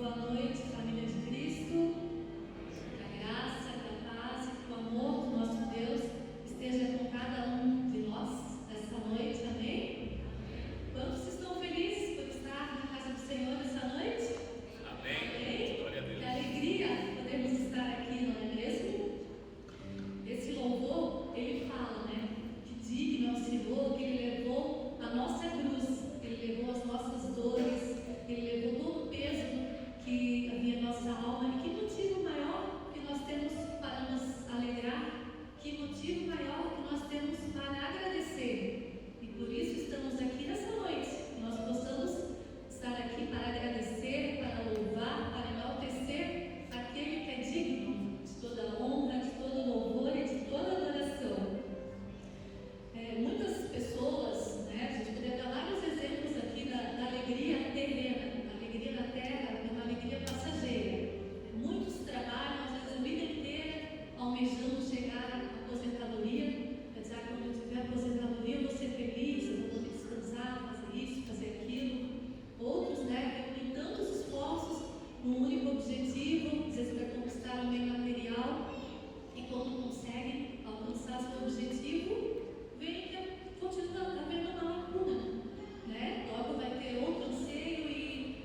Boa noite, família de Cristo. Que a graça, que a paz, que o amor do nosso Deus esteja com cada um de nós essa noite, amém? Quantos estão felizes por estar na casa do Senhor essa noite? Amém? Glória a Deus. Que alegria podermos estar aqui, não é mesmo? Esse louvor, ele fala, né? Que digno é o Senhor, que Ele levou a nossa cruz, Ele levou as nossas dores, Ele levou todo o peso que havia em nossa alma. E que motivo maior que nós temos para nos alegrar, que motivo maior que nós temos para agradecer. E por isso estamos aqui nessa noite, que nós possamos estar aqui para agradecer, para louvar, para enaltecer aquele que é digno de toda honra, de todo louvor e de toda adoração. Muitas pessoas, né, a gente poderia dar vários exemplos aqui da alegria terrena. A alegria da terra é uma alegria passageira. Muitos trabalham, às vezes, a vida inteira almejando chegar à aposentadoria. Quer dizer, quando eu tiver aposentadoria, eu vou ser feliz, eu vou poder descansar, fazer isso, fazer aquilo. Outros, né, têm tantos esforços num único objetivo, às vezes para conquistar um bem material, e quando conseguem alcançar seu objetivo, vem que continua havendo uma lacuna, né? Logo vai ter outro anseio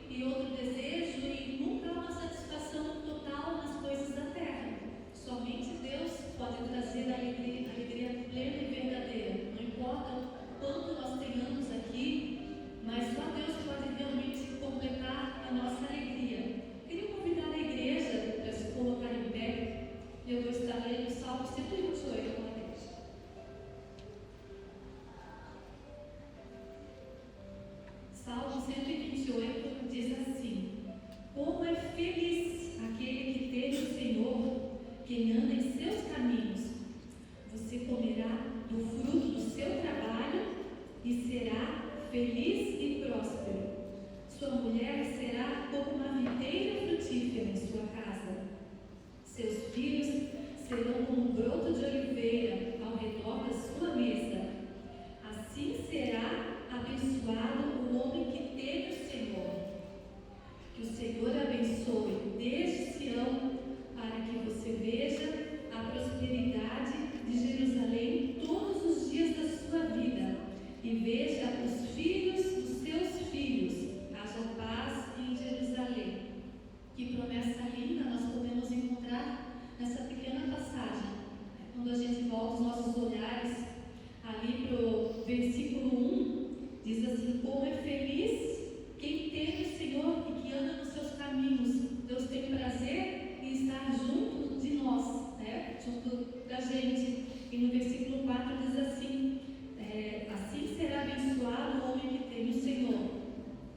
e outro desejo, e nunca há uma satisfação total nas coisas da terra. Somente Deus pode trazer a alegria plena e verdadeira. Não importa o quanto nós tenhamos aqui, mas só Deus pode realmente completar a nossa alegria. Queria convidar a igreja para se colocar em pé. Eu vou estar lendo o Salmo 128 com a igreja. Salmo 128 diz assim: Como é feliz aquele que teme o Senhor, quem anda em seus caminhos. Você comerá do fruto do seu trabalho e será feliz e próspero. Sua mulher será como uma videira frutífera em sua casa. Seus filhos serão como um broto de oliveira ao redor da sua mesa. Assim será abençoado o homem que teme o Senhor. Que o Senhor abençoe desde Sião, para que você veja a prosperidade de Jerusalém todos os dias da sua vida, e veja os filhos dos seus filhos. Haja paz em Jerusalém. Que promessa linda nós podemos encontrar nessa pequena passagem. Quando a gente volta os nossos olhares ali para o versículo 1, diz assim: Como é feliz quem teme o Senhor e que anda nos seus caminhos. Deus tem prazer em estar junto de nós, né? Junto da gente. E no versículo 4 diz assim: assim será abençoado o homem que teme o Senhor.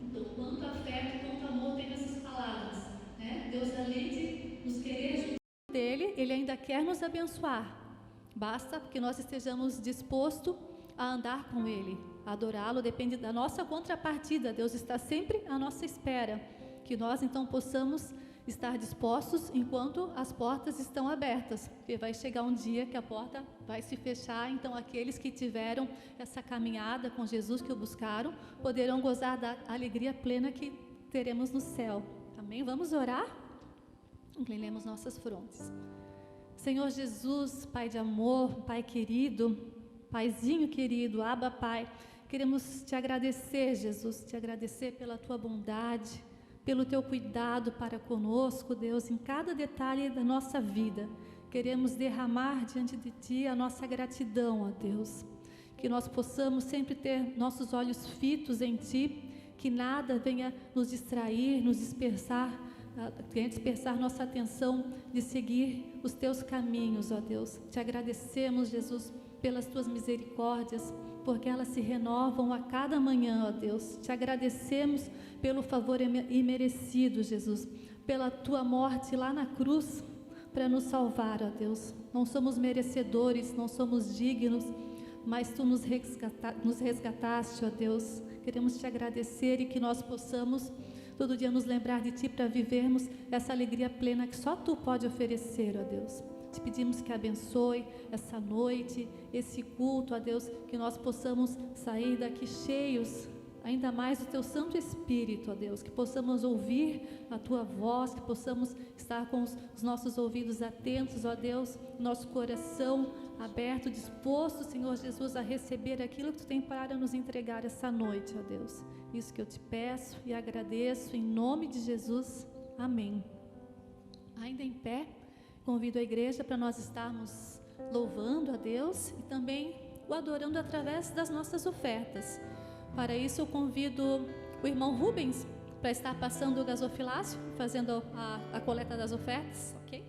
Então, quanto afeto, quanto amor tem nessas palavras, né? Deus, além de nos querer junto dele, Ele ainda quer nos abençoar. Basta que nós estejamos dispostos a andar com Ele, a adorá-lo. Depende da nossa contrapartida. Deus está sempre à nossa espera. Que nós então possamos estar dispostos enquanto as portas estão abertas, porque vai chegar um dia que a porta vai se fechar. Então aqueles que tiveram essa caminhada com Jesus, que o buscaram, poderão gozar da alegria plena que teremos no céu. Amém? Vamos orar? Inclinemos nossas frontes. Senhor Jesus, Pai de amor, Pai querido, Paizinho querido, Abba Pai, queremos te agradecer, Jesus, te agradecer pela tua bondade, pelo teu cuidado para conosco, Deus, em cada detalhe da nossa vida. Queremos derramar diante de ti a nossa gratidão, ó Deus, que nós possamos sempre ter nossos olhos fitos em ti, que nada venha nos distrair, nos dispersar, venha dispersar nossa atenção de seguir os teus caminhos, ó Deus. Te agradecemos, Jesus, pelas tuas misericórdias, porque elas se renovam a cada manhã, ó Deus. Te agradecemos pelo favor imerecido, Jesus, pela tua morte lá na cruz para nos salvar, ó Deus. Não somos merecedores, não somos dignos, mas tu nos resgataste, ó Deus. Queremos te agradecer e que nós possamos todo dia nos lembrar de ti para vivermos essa alegria plena que só tu pode oferecer, ó Deus. Te pedimos que abençoe essa noite, esse culto, ó Deus, que nós possamos sair daqui cheios ainda mais do Teu Santo Espírito, ó Deus, que possamos ouvir a Tua voz, que possamos estar com os nossos ouvidos atentos, ó Deus, nosso coração aberto, disposto, Senhor Jesus, a receber aquilo que Tu tem para nos entregar essa noite, ó Deus. Isso que eu Te peço e agradeço, em nome de Jesus, amém. Ainda em pé, convido a igreja para nós estarmos louvando a Deus e também o adorando através das nossas ofertas. Para isso eu convido o irmão Rubens para estar passando o gasofilácio, fazendo a coleta das ofertas, ok?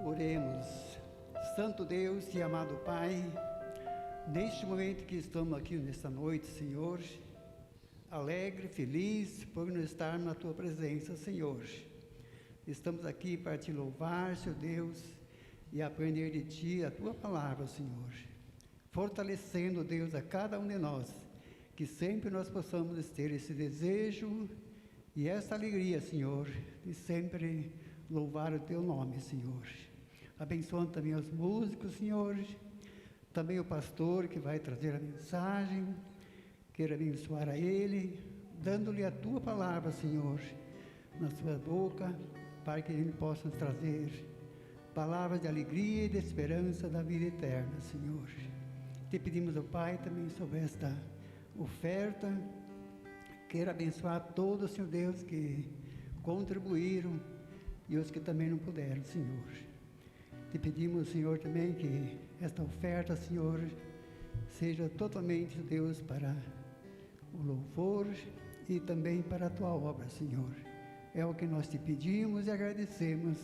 Oremos. Santo Deus e amado Pai, neste momento que estamos aqui nesta noite, Senhor, alegre, feliz por nos estar na Tua presença, Senhor. Estamos aqui para Te louvar, Senhor Deus, e aprender de Ti a Tua palavra, Senhor. Fortalecendo, Deus, a cada um de nós, que sempre nós possamos ter esse desejo e essa alegria, Senhor, de sempre louvar o Teu nome, Senhor. Abençoando também os músicos, Senhor, também o pastor que vai trazer a mensagem, queira abençoar a ele, dando-lhe a Tua palavra, Senhor, na sua boca, para que ele possa trazer palavras de alegria e de esperança da vida eterna, Senhor. Te pedimos, ó Pai, também sobre esta oferta, queira abençoar todos, Senhor Deus, que contribuíram e os que também não puderam, Senhor. Te pedimos, Senhor, também que esta oferta, Senhor, seja totalmente, Deus, para o louvor e também para a Tua obra, Senhor. É o que nós Te pedimos e agradecemos,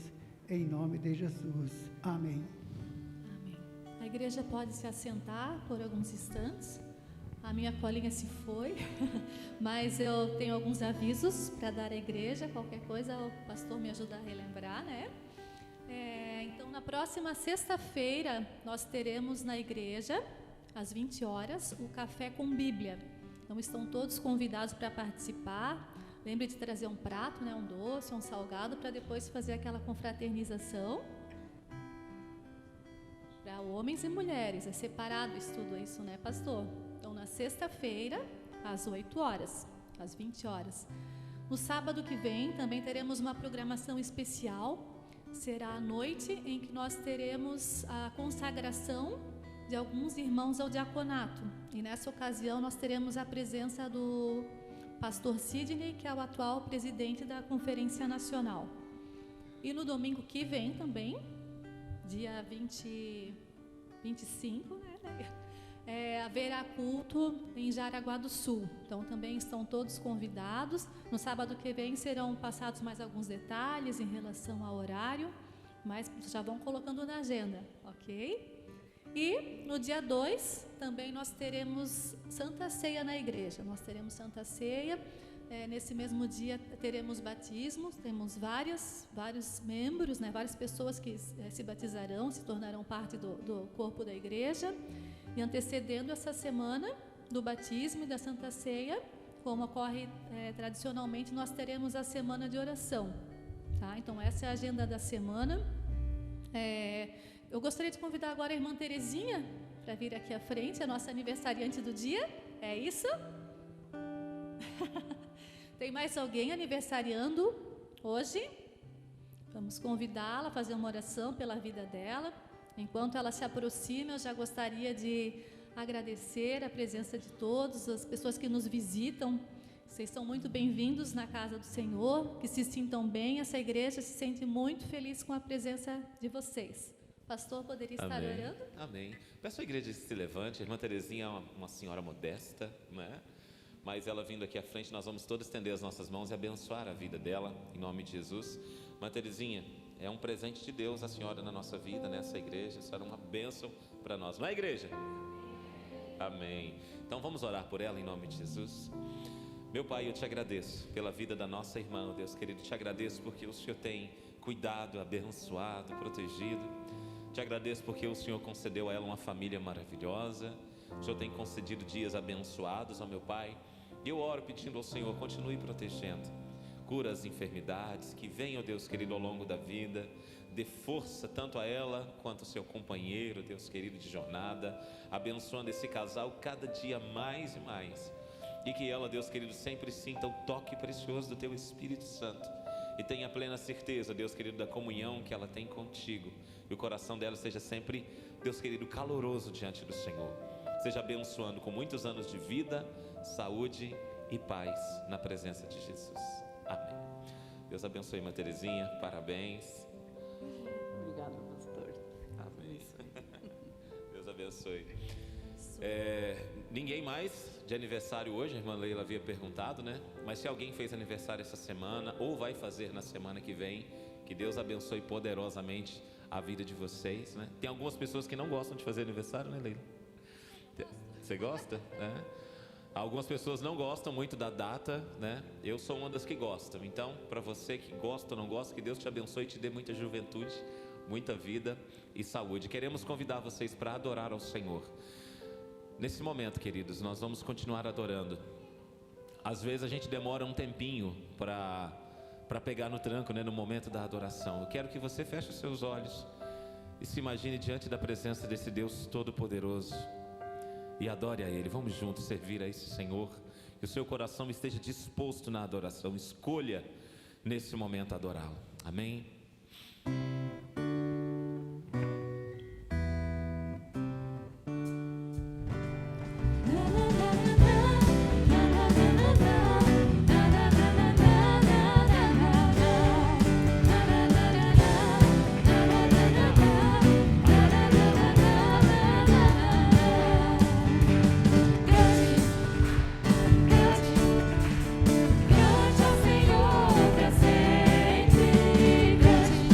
em nome de Jesus. Amém. Amém. A igreja pode se assentar por alguns instantes. A minha colinha se foi, mas eu tenho alguns avisos para dar à igreja. Qualquer coisa o pastor me ajuda a relembrar, né? Então, na próxima sexta-feira, nós teremos na igreja, às 20 horas, o Café com Bíblia. Então, estão todos convidados para participar. Lembre de trazer um prato, né, um doce, um salgado, para depois fazer aquela confraternização. Para homens e mulheres, é separado isso tudo isso, né, pastor? Então, na sexta-feira, às 8 horas, às 20 horas. No sábado que vem, também teremos uma programação especial. Será a noite em que nós teremos a consagração de alguns irmãos ao diaconato. E nessa ocasião nós teremos a presença do pastor Sidney, que é o atual presidente da Conferência Nacional. E no domingo que vem também, dia 25, né? Haverá culto em Jaraguá do Sul. Então também estão todos convidados. No sábado que vem serão passados mais alguns detalhes em relação ao horário, mas já vão colocando na agenda, ok? E no dia 2 também nós teremos Santa Ceia na igreja. Nós teremos Santa Ceia. Nesse mesmo dia teremos batismos. Temos vários membros, né, várias pessoas que se batizarão, se tornarão parte do corpo da igreja. E antecedendo essa semana do batismo e da Santa Ceia, como ocorre tradicionalmente, nós teremos a semana de oração. Tá? Então essa é a agenda da semana. Eu gostaria de convidar agora a irmã Terezinha para vir aqui à frente, a nossa aniversariante do dia. É isso? Tem mais alguém aniversariando hoje? Vamos convidá-la a fazer uma oração pela vida dela. Enquanto ela se aproxima, eu já gostaria de agradecer a presença de todos, as pessoas que nos visitam. Vocês são muito bem-vindos na casa do Senhor, que se sintam bem. Essa igreja se sente muito feliz com a presença de vocês. Pastor, poderia estar orando? Amém. Peço à igreja que se levante. A irmã Terezinha é uma senhora modesta, né? Mas ela vindo aqui à frente, nós vamos todos estender as nossas mãos e abençoar a vida dela, em nome de Jesus. Irmã Terezinha, é um presente de Deus a senhora na nossa vida, nessa igreja. A senhora é uma bênção para nós, não é, igreja? Amém. Então vamos orar por ela em nome de Jesus. Meu Pai, eu te agradeço pela vida da nossa irmã, Deus querido. Te agradeço porque o Senhor tem cuidado, abençoado, protegido. Te agradeço porque o Senhor concedeu a ela uma família maravilhosa. O Senhor tem concedido dias abençoados, ó meu Pai. E eu oro pedindo ao Senhor, continue protegendo. Cura as enfermidades, que venham, Deus querido, ao longo da vida. Dê força tanto a ela quanto ao seu companheiro, Deus querido, de jornada. Abençoando esse casal cada dia mais e mais. E que ela, Deus querido, sempre sinta o toque precioso do Teu Espírito Santo. E tenha plena certeza, Deus querido, da comunhão que ela tem contigo. E o coração dela seja sempre, Deus querido, caloroso diante do Senhor. Seja abençoando com muitos anos de vida, saúde e paz na presença de Jesus. Amém. Deus abençoe, irmã Terezinha. Parabéns. Obrigada, pastor. Amém. Deus abençoe. Ninguém mais de aniversário hoje, a irmã Leila havia perguntado, né? Mas se alguém fez aniversário essa semana ou vai fazer na semana que vem, que Deus abençoe poderosamente a vida de vocês, né? Tem algumas pessoas que não gostam de fazer aniversário, né, Leila? Você gosta? Né? Algumas pessoas não gostam muito da data, né? Eu sou uma das que gostam. Então, para você que gosta ou não gosta, que Deus te abençoe e te dê muita juventude, muita vida e saúde. Queremos convidar vocês para adorar ao Senhor. Nesse momento, queridos, nós vamos continuar adorando. Às vezes a gente demora um tempinho para pegar no tranco, né, no momento da adoração. Eu quero que você feche os seus olhos e se imagine diante da presença desse Deus Todo-Poderoso e adore a Ele. Vamos juntos servir a esse Senhor. Que o seu coração esteja disposto na adoração. Escolha nesse momento adorá-lo. Amém? Grande ao Senhor presente, grande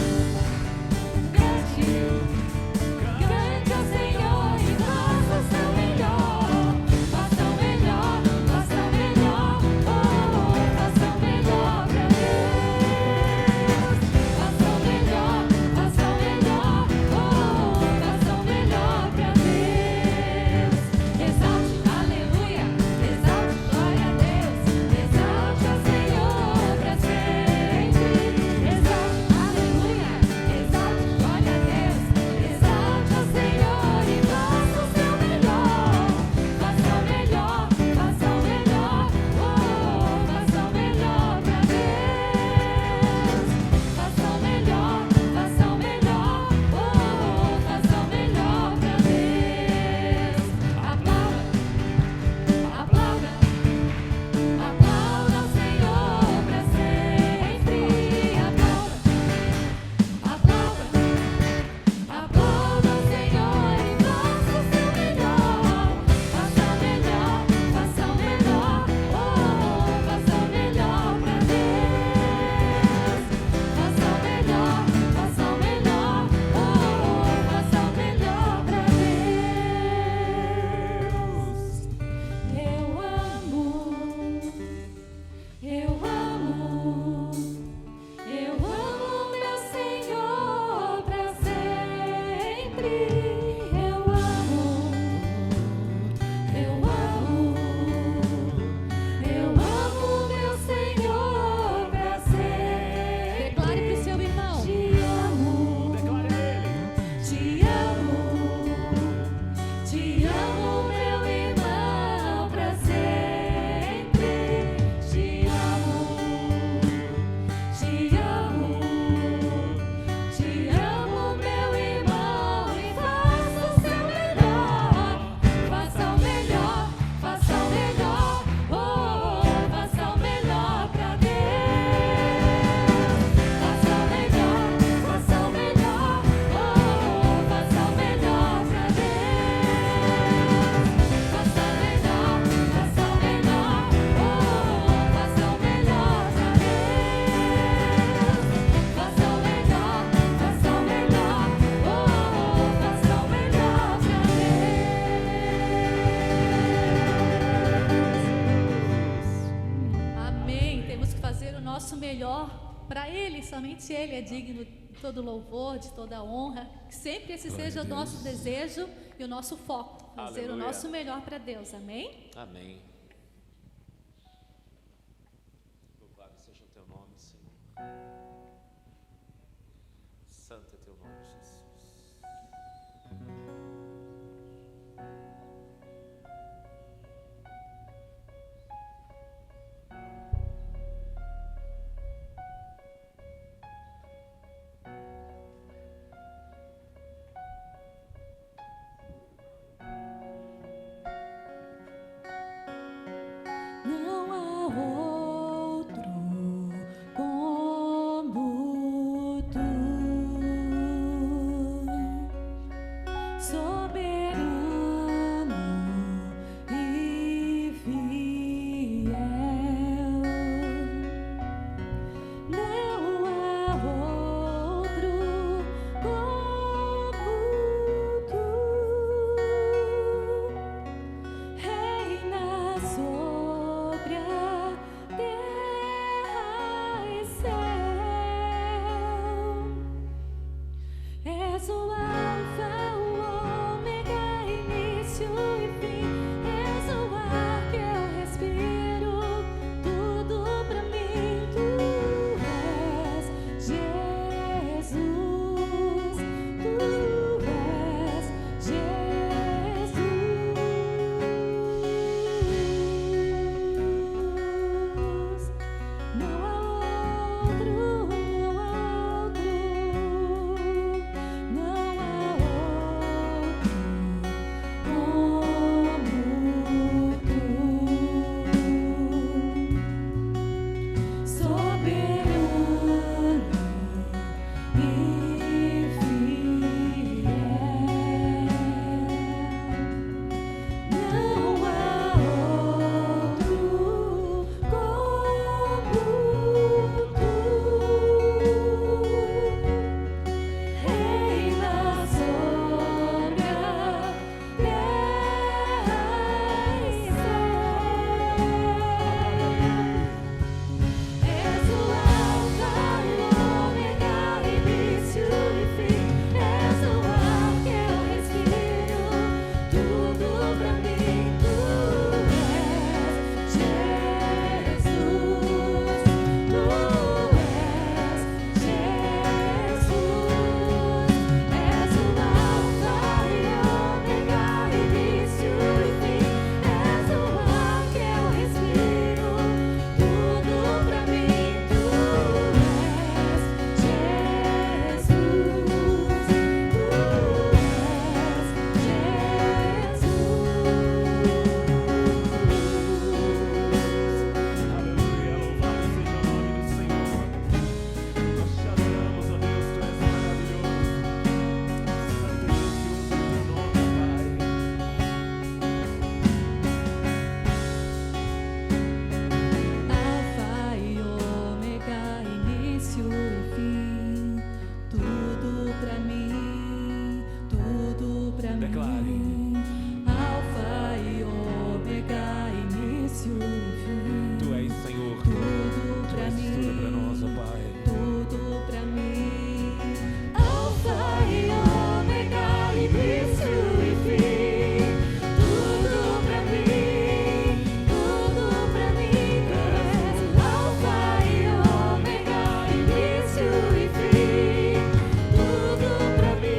nosso melhor para Ele, somente Ele é digno de todo louvor, de toda honra. Que sempre esse seja o nosso desejo e o nosso foco, fazer o nosso melhor para Deus, amém? Amém. Louvado seja o teu nome, Senhor. Santo é teu nome, Jesus. Não há outro como tu, soberano e fiel. Não há outro como tu, reina sobre a terra e céu. És o Alfa, o Ômega, início e fim. És o ar que eu respiro, tudo pra mim. Tu és Jesus, tu és Jesus. Não há outro, não há outro, não há outro como tu, soberano e fiel. Não há outro como tu, reina sobre a terra e céu. És o Alfa, o Ômega, início e fim. És o ar que eu respiro, tudo pra mim. Tu és Jesus, tu és Jesus. És o Alfa e Ômega, início e fim. És o ar que eu respiro, tudo pra mim. Tu és Jesus, tu és Aleluia, louvado seja o nome do Senhor. Nós te adoramos, ó Deus, tu és maravilhoso. Santo e precioso é o teu nome, Alfa e Ômega, início e fim, tudo pra mim, tudo pra Declare. mim. Alfa e Ômega, início e fim, Tu és Senhor, tudo tu pra és mim, tudo para nós, ó Pai. tudo pra mim. Alfa e Ômega, início e fim, tudo pra mim, tudo pra mim. Tu és Alfa e Ômega, início e fim, tudo pra mim.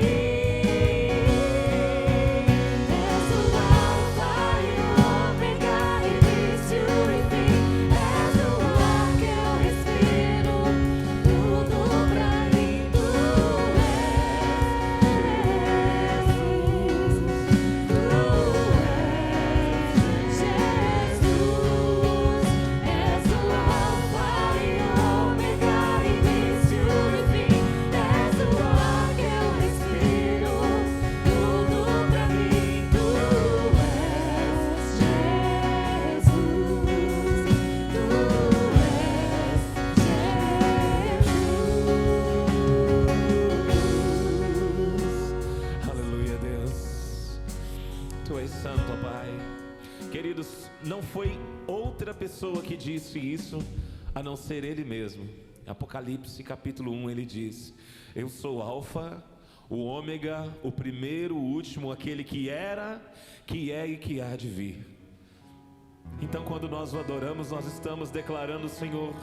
És o Alfa e Ômega, início e fim. És o ar que eu respiro, tudo pra mim. Tu és Queridos, não foi outra pessoa que disse isso a não ser Ele mesmo. Apocalipse capítulo 1, ele diz: eu sou o Alfa, o Ômega, o primeiro, o último, aquele que era, que é e que há de vir. Então, quando nós o adoramos, nós estamos declarando: Senhor,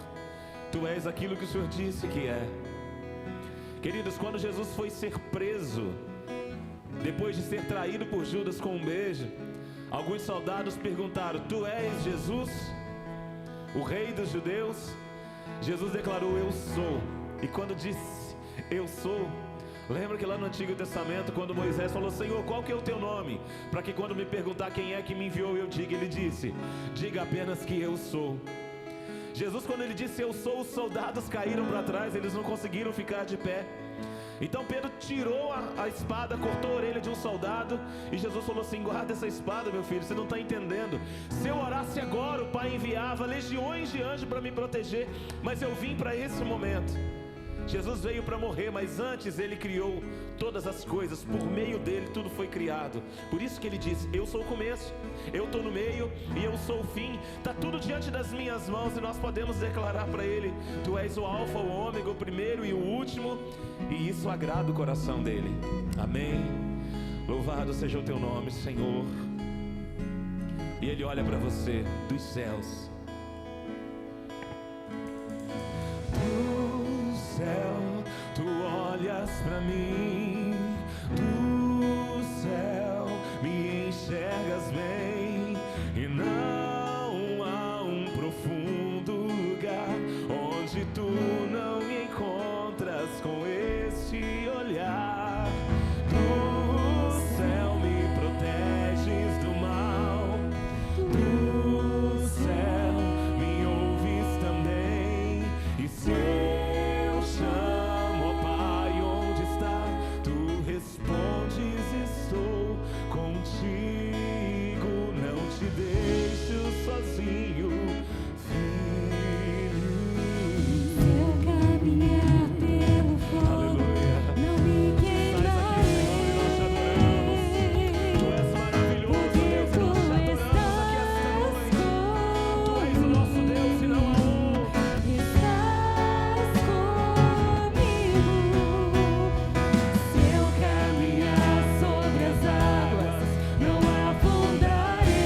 Tu és aquilo que o Senhor disse que é. Queridos, quando Jesus foi ser preso, depois de ser traído por Judas com um beijo, alguns soldados perguntaram: Tu és Jesus, o rei dos judeus? Jesus declarou: eu sou. E quando disse eu sou, lembra que lá no Antigo Testamento, quando Moisés falou: Senhor, qual que é o teu nome? Para que quando me perguntar quem é que me enviou, eu diga. Ele disse: diga apenas que eu sou. Jesus, quando ele disse eu sou, os soldados caíram para trás, eles não conseguiram ficar de pé. Então Pedro tirou a espada, cortou a orelha de um soldado, e Jesus falou assim: guarda essa espada, meu filho, você não está entendendo. Se eu orasse agora, o Pai enviava legiões de anjos para me proteger, mas eu vim para esse momento. Jesus veio para morrer, mas antes Ele criou todas as coisas, por meio dEle tudo foi criado. Por isso que Ele diz: eu sou o começo, eu estou no meio e eu sou o fim. Está tudo diante das minhas mãos e nós podemos declarar para Ele: Tu és o Alfa, o Ômega, o primeiro e o último. E isso agrada o coração dEle. Amém. Louvado seja o Teu nome, Senhor. E Ele olha para você dos céus. Tu olhas pra mim, do céu me enxergas bem, e não há um profundo lugar onde tu não me encontras com esse olhar. Do céu me proteges do mal, do céu me ouves também, e se sozinho, filho. Se eu caminhar pelo fogo, aleluia, não me queimarei. Tu és maravilhoso, Deus, nós te adoramos aqui esta noite. Tu és o nosso Deus e não há outro. Estás comigo. Se eu caminhar sobre as águas, não afundarei.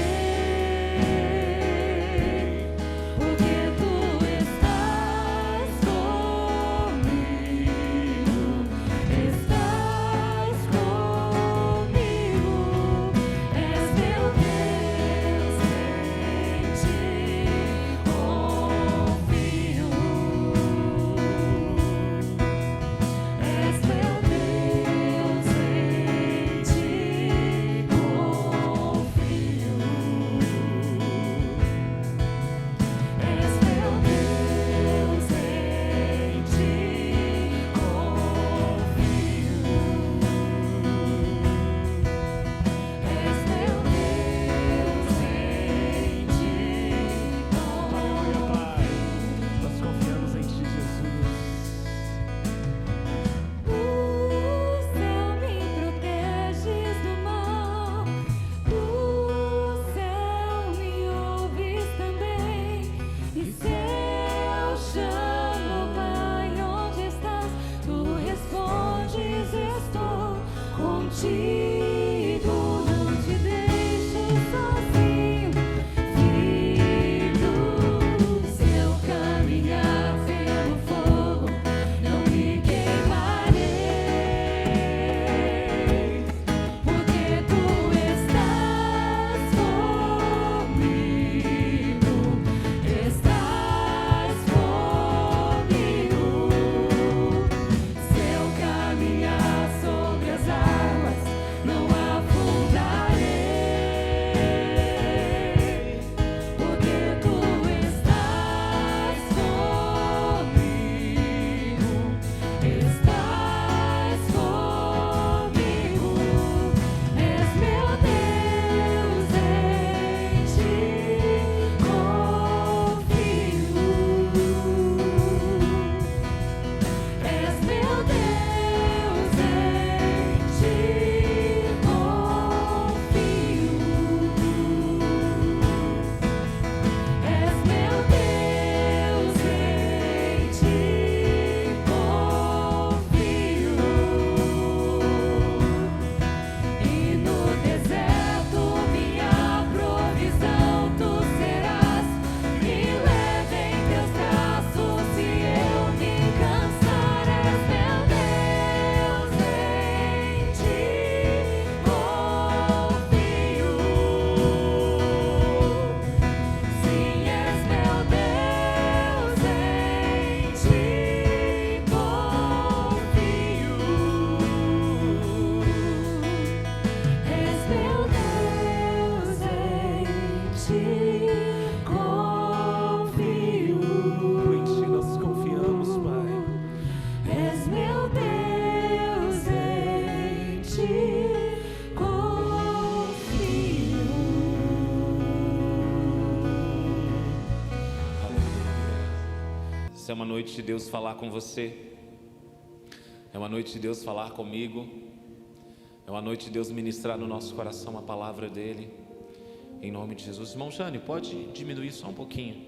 Essa é uma noite de Deus falar com você. É uma noite de Deus falar comigo. É uma noite de Deus ministrar no nosso coração a palavra dEle. Em nome de Jesus. Irmão Jânio, pode diminuir só um pouquinho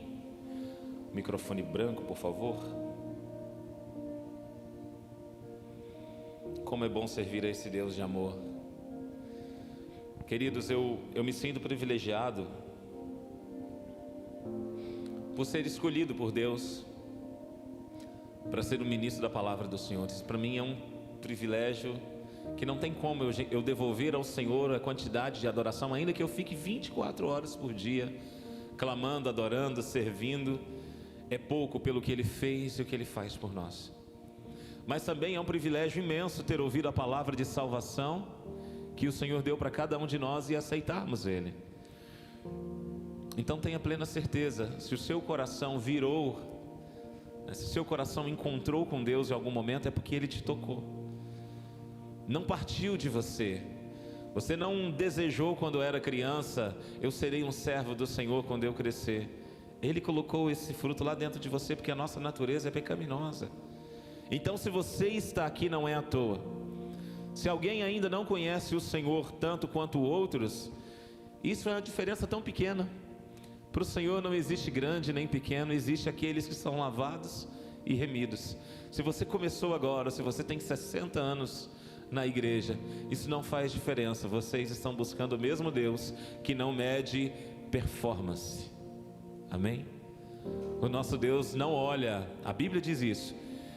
o microfone branco, por favor? Como é bom servir a esse Deus de amor. Queridos, eu me sinto privilegiado por ser escolhido por Deus para ser o ministro da palavra do Senhor. Isso para mim é um privilégio que não tem como eu devolver ao Senhor a quantidade de adoração, ainda que eu fique 24 horas por dia clamando, adorando, servindo. É pouco pelo que Ele fez e o que Ele faz por nós. Mas também é um privilégio imenso ter ouvido a palavra de salvação que o Senhor deu para cada um de nós e aceitarmos Ele. Então tenha plena certeza, se o seu coração virou, se o seu coração encontrou com Deus em algum momento, é porque Ele te tocou. Não partiu de você. Você não desejou quando era criança, eu serei um servo do Senhor quando eu crescer. Ele colocou esse fruto lá dentro de você porque a nossa natureza é pecaminosa. Então se você está aqui não é à toa. Se alguém ainda não conhece o Senhor tanto quanto outros, isso é uma diferença tão pequena. Para o Senhor não existe grande nem pequeno, existe aqueles que são lavados e remidos. Se você começou agora, se você tem 60 anos na igreja, isso não faz diferença. Vocês estão buscando o mesmo Deus que não mede performance. Amém? O nosso Deus não olha, a Bíblia diz isso,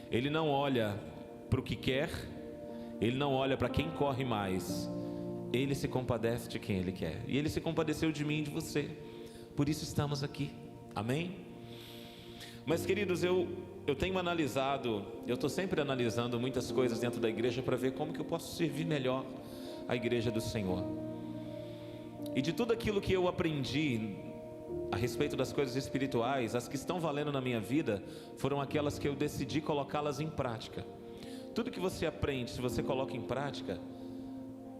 Ele não olha para o que quer, Ele não olha para quem corre mais, Ele se compadece de quem Ele quer. E Ele se compadeceu de mim e de você. Por isso estamos aqui, amém? Mas queridos, eu tenho analisado, eu estou sempre analisando muitas coisas dentro da igreja para ver como que eu posso servir melhor a igreja do Senhor. E de tudo aquilo que eu aprendi a respeito das coisas espirituais, as que estão valendo na minha vida, foram aquelas que eu decidi colocá-las em prática. Tudo que você aprende, se você coloca em prática,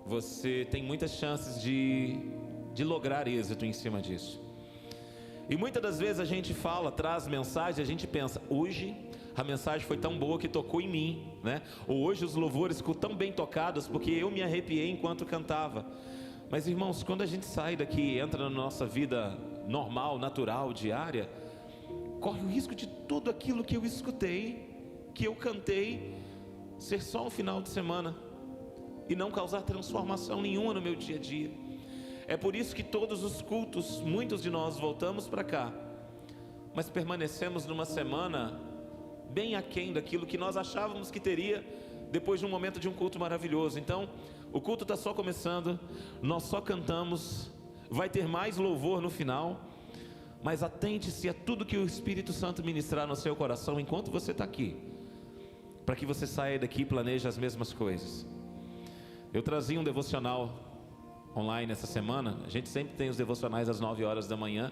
você tem muitas chances de lograr êxito em cima disso. E muitas das vezes a gente fala, traz mensagem, a gente pensa, hoje a mensagem foi tão boa que tocou em mim, né? Ou hoje os louvores ficou tão bem tocados porque eu me arrepiei enquanto cantava. Mas irmãos, quando a gente sai daqui, entra na nossa vida normal, natural, diária, corre o risco de tudo aquilo que eu escutei, que eu cantei, ser só um final de semana e não causar transformação nenhuma no meu dia a dia. É por isso que todos os cultos, muitos de nós voltamos para cá, mas permanecemos numa semana bem aquém daquilo que nós achávamos que teria depois de um momento de um culto maravilhoso. Então, o culto está só começando, nós só cantamos, vai ter mais louvor no final, mas atente-se a tudo que o Espírito Santo ministrar no seu coração enquanto você está aqui, para que você saia daqui e planeje as mesmas coisas. Eu trazia um devocional online essa semana. A gente sempre tem os devocionais às 9 horas da manhã.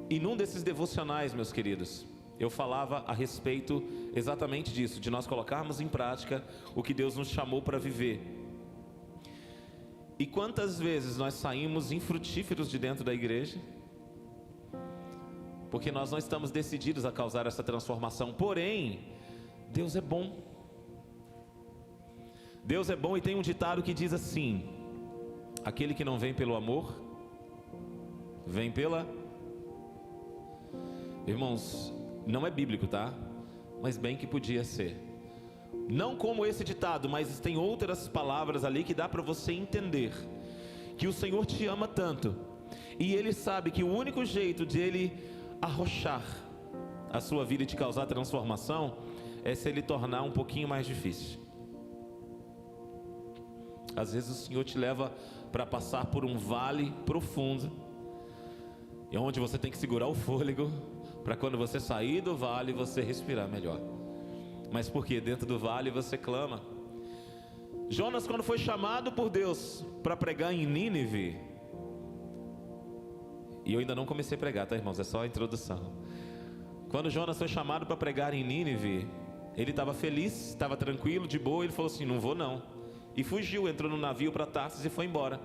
E num desses devocionais, meus queridos, eu falava a respeito exatamente disso, de nós colocarmos em prática o que Deus nos chamou para viver. E quantas vezes nós saímos infrutíferos de dentro da igreja, porque nós não estamos decididos a causar essa transformação. Porém, Deus é bom. Deus é bom, e tem um ditado que diz assim: aquele que não vem pelo amor, vem pela... Irmãos, não é bíblico, tá? Mas bem que podia ser. Não como esse ditado, mas tem outras palavras ali que dá para você entender que o Senhor te ama tanto, e Ele sabe que o único jeito de Ele arrochar a sua vida e te causar transformação é se Ele tornar um pouquinho mais difícil. Às vezes o Senhor te leva para passar por um vale profundo, e onde você tem que segurar o fôlego, para quando você sair do vale, você respirar melhor. Mas porque dentro do vale você clama. Jonas, quando foi chamado por Deus para pregar em Nínive, e eu ainda não comecei a pregar, tá, irmãos? É só a introdução. Quando Jonas foi chamado para pregar em Nínive, ele estava feliz, estava tranquilo, de boa. Ele falou assim: não vou não. E fugiu, entrou no navio para Tarsis e foi embora.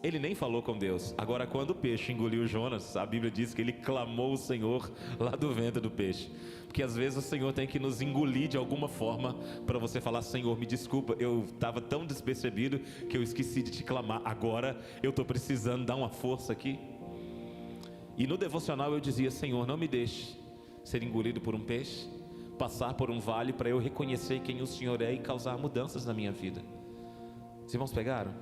ele nem falou com Deus. Agora, quando o peixe engoliu Jonas, a Bíblia diz que ele clamou o Senhor lá do ventre do peixe. Porque às vezes o Senhor tem que nos engolir de alguma forma para você falar: Senhor, me desculpa, eu estava tão despercebido que eu esqueci de te clamar. Agora eu estou precisando dar uma força aqui. E no devocional eu dizia: Senhor, não me deixe ser engolido por um peixe, passar por um vale para eu reconhecer quem o Senhor é e causar mudanças na minha vida. Os irmãos pegaram?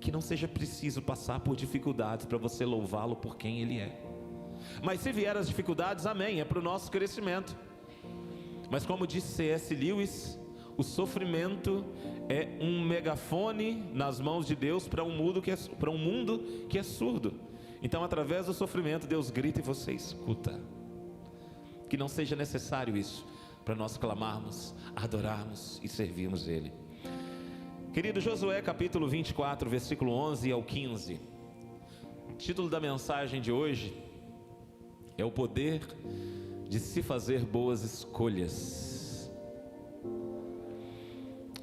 Que não seja preciso passar por dificuldades para você louvá-lo por quem Ele é. Mas se vier as dificuldades, amém, é para o nosso crescimento. Mas como disse C.S. Lewis, o sofrimento é um megafone nas mãos de Deus para um mundo que é surdo. Então, através do sofrimento, Deus grita e você escuta. Que não seja necessário isso para nós clamarmos, adorarmos e servirmos Ele. Querido, Josué capítulo 24, versículo 11 ao 15. O título da mensagem de hoje é o poder de se fazer boas escolhas.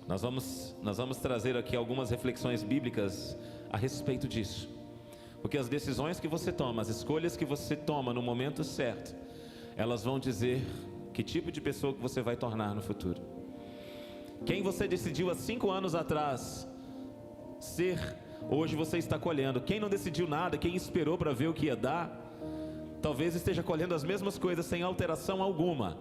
Nós vamos trazer aqui algumas reflexões bíblicas a respeito disso. Porque as decisões que você toma, as escolhas que você toma no momento certo, elas vão dizer que tipo de pessoa que você vai tornar no futuro. Quem você decidiu há 5 anos atrás ser, hoje você está colhendo. Quem não decidiu nada, quem esperou para ver o que ia dar, talvez esteja colhendo as mesmas coisas sem alteração alguma.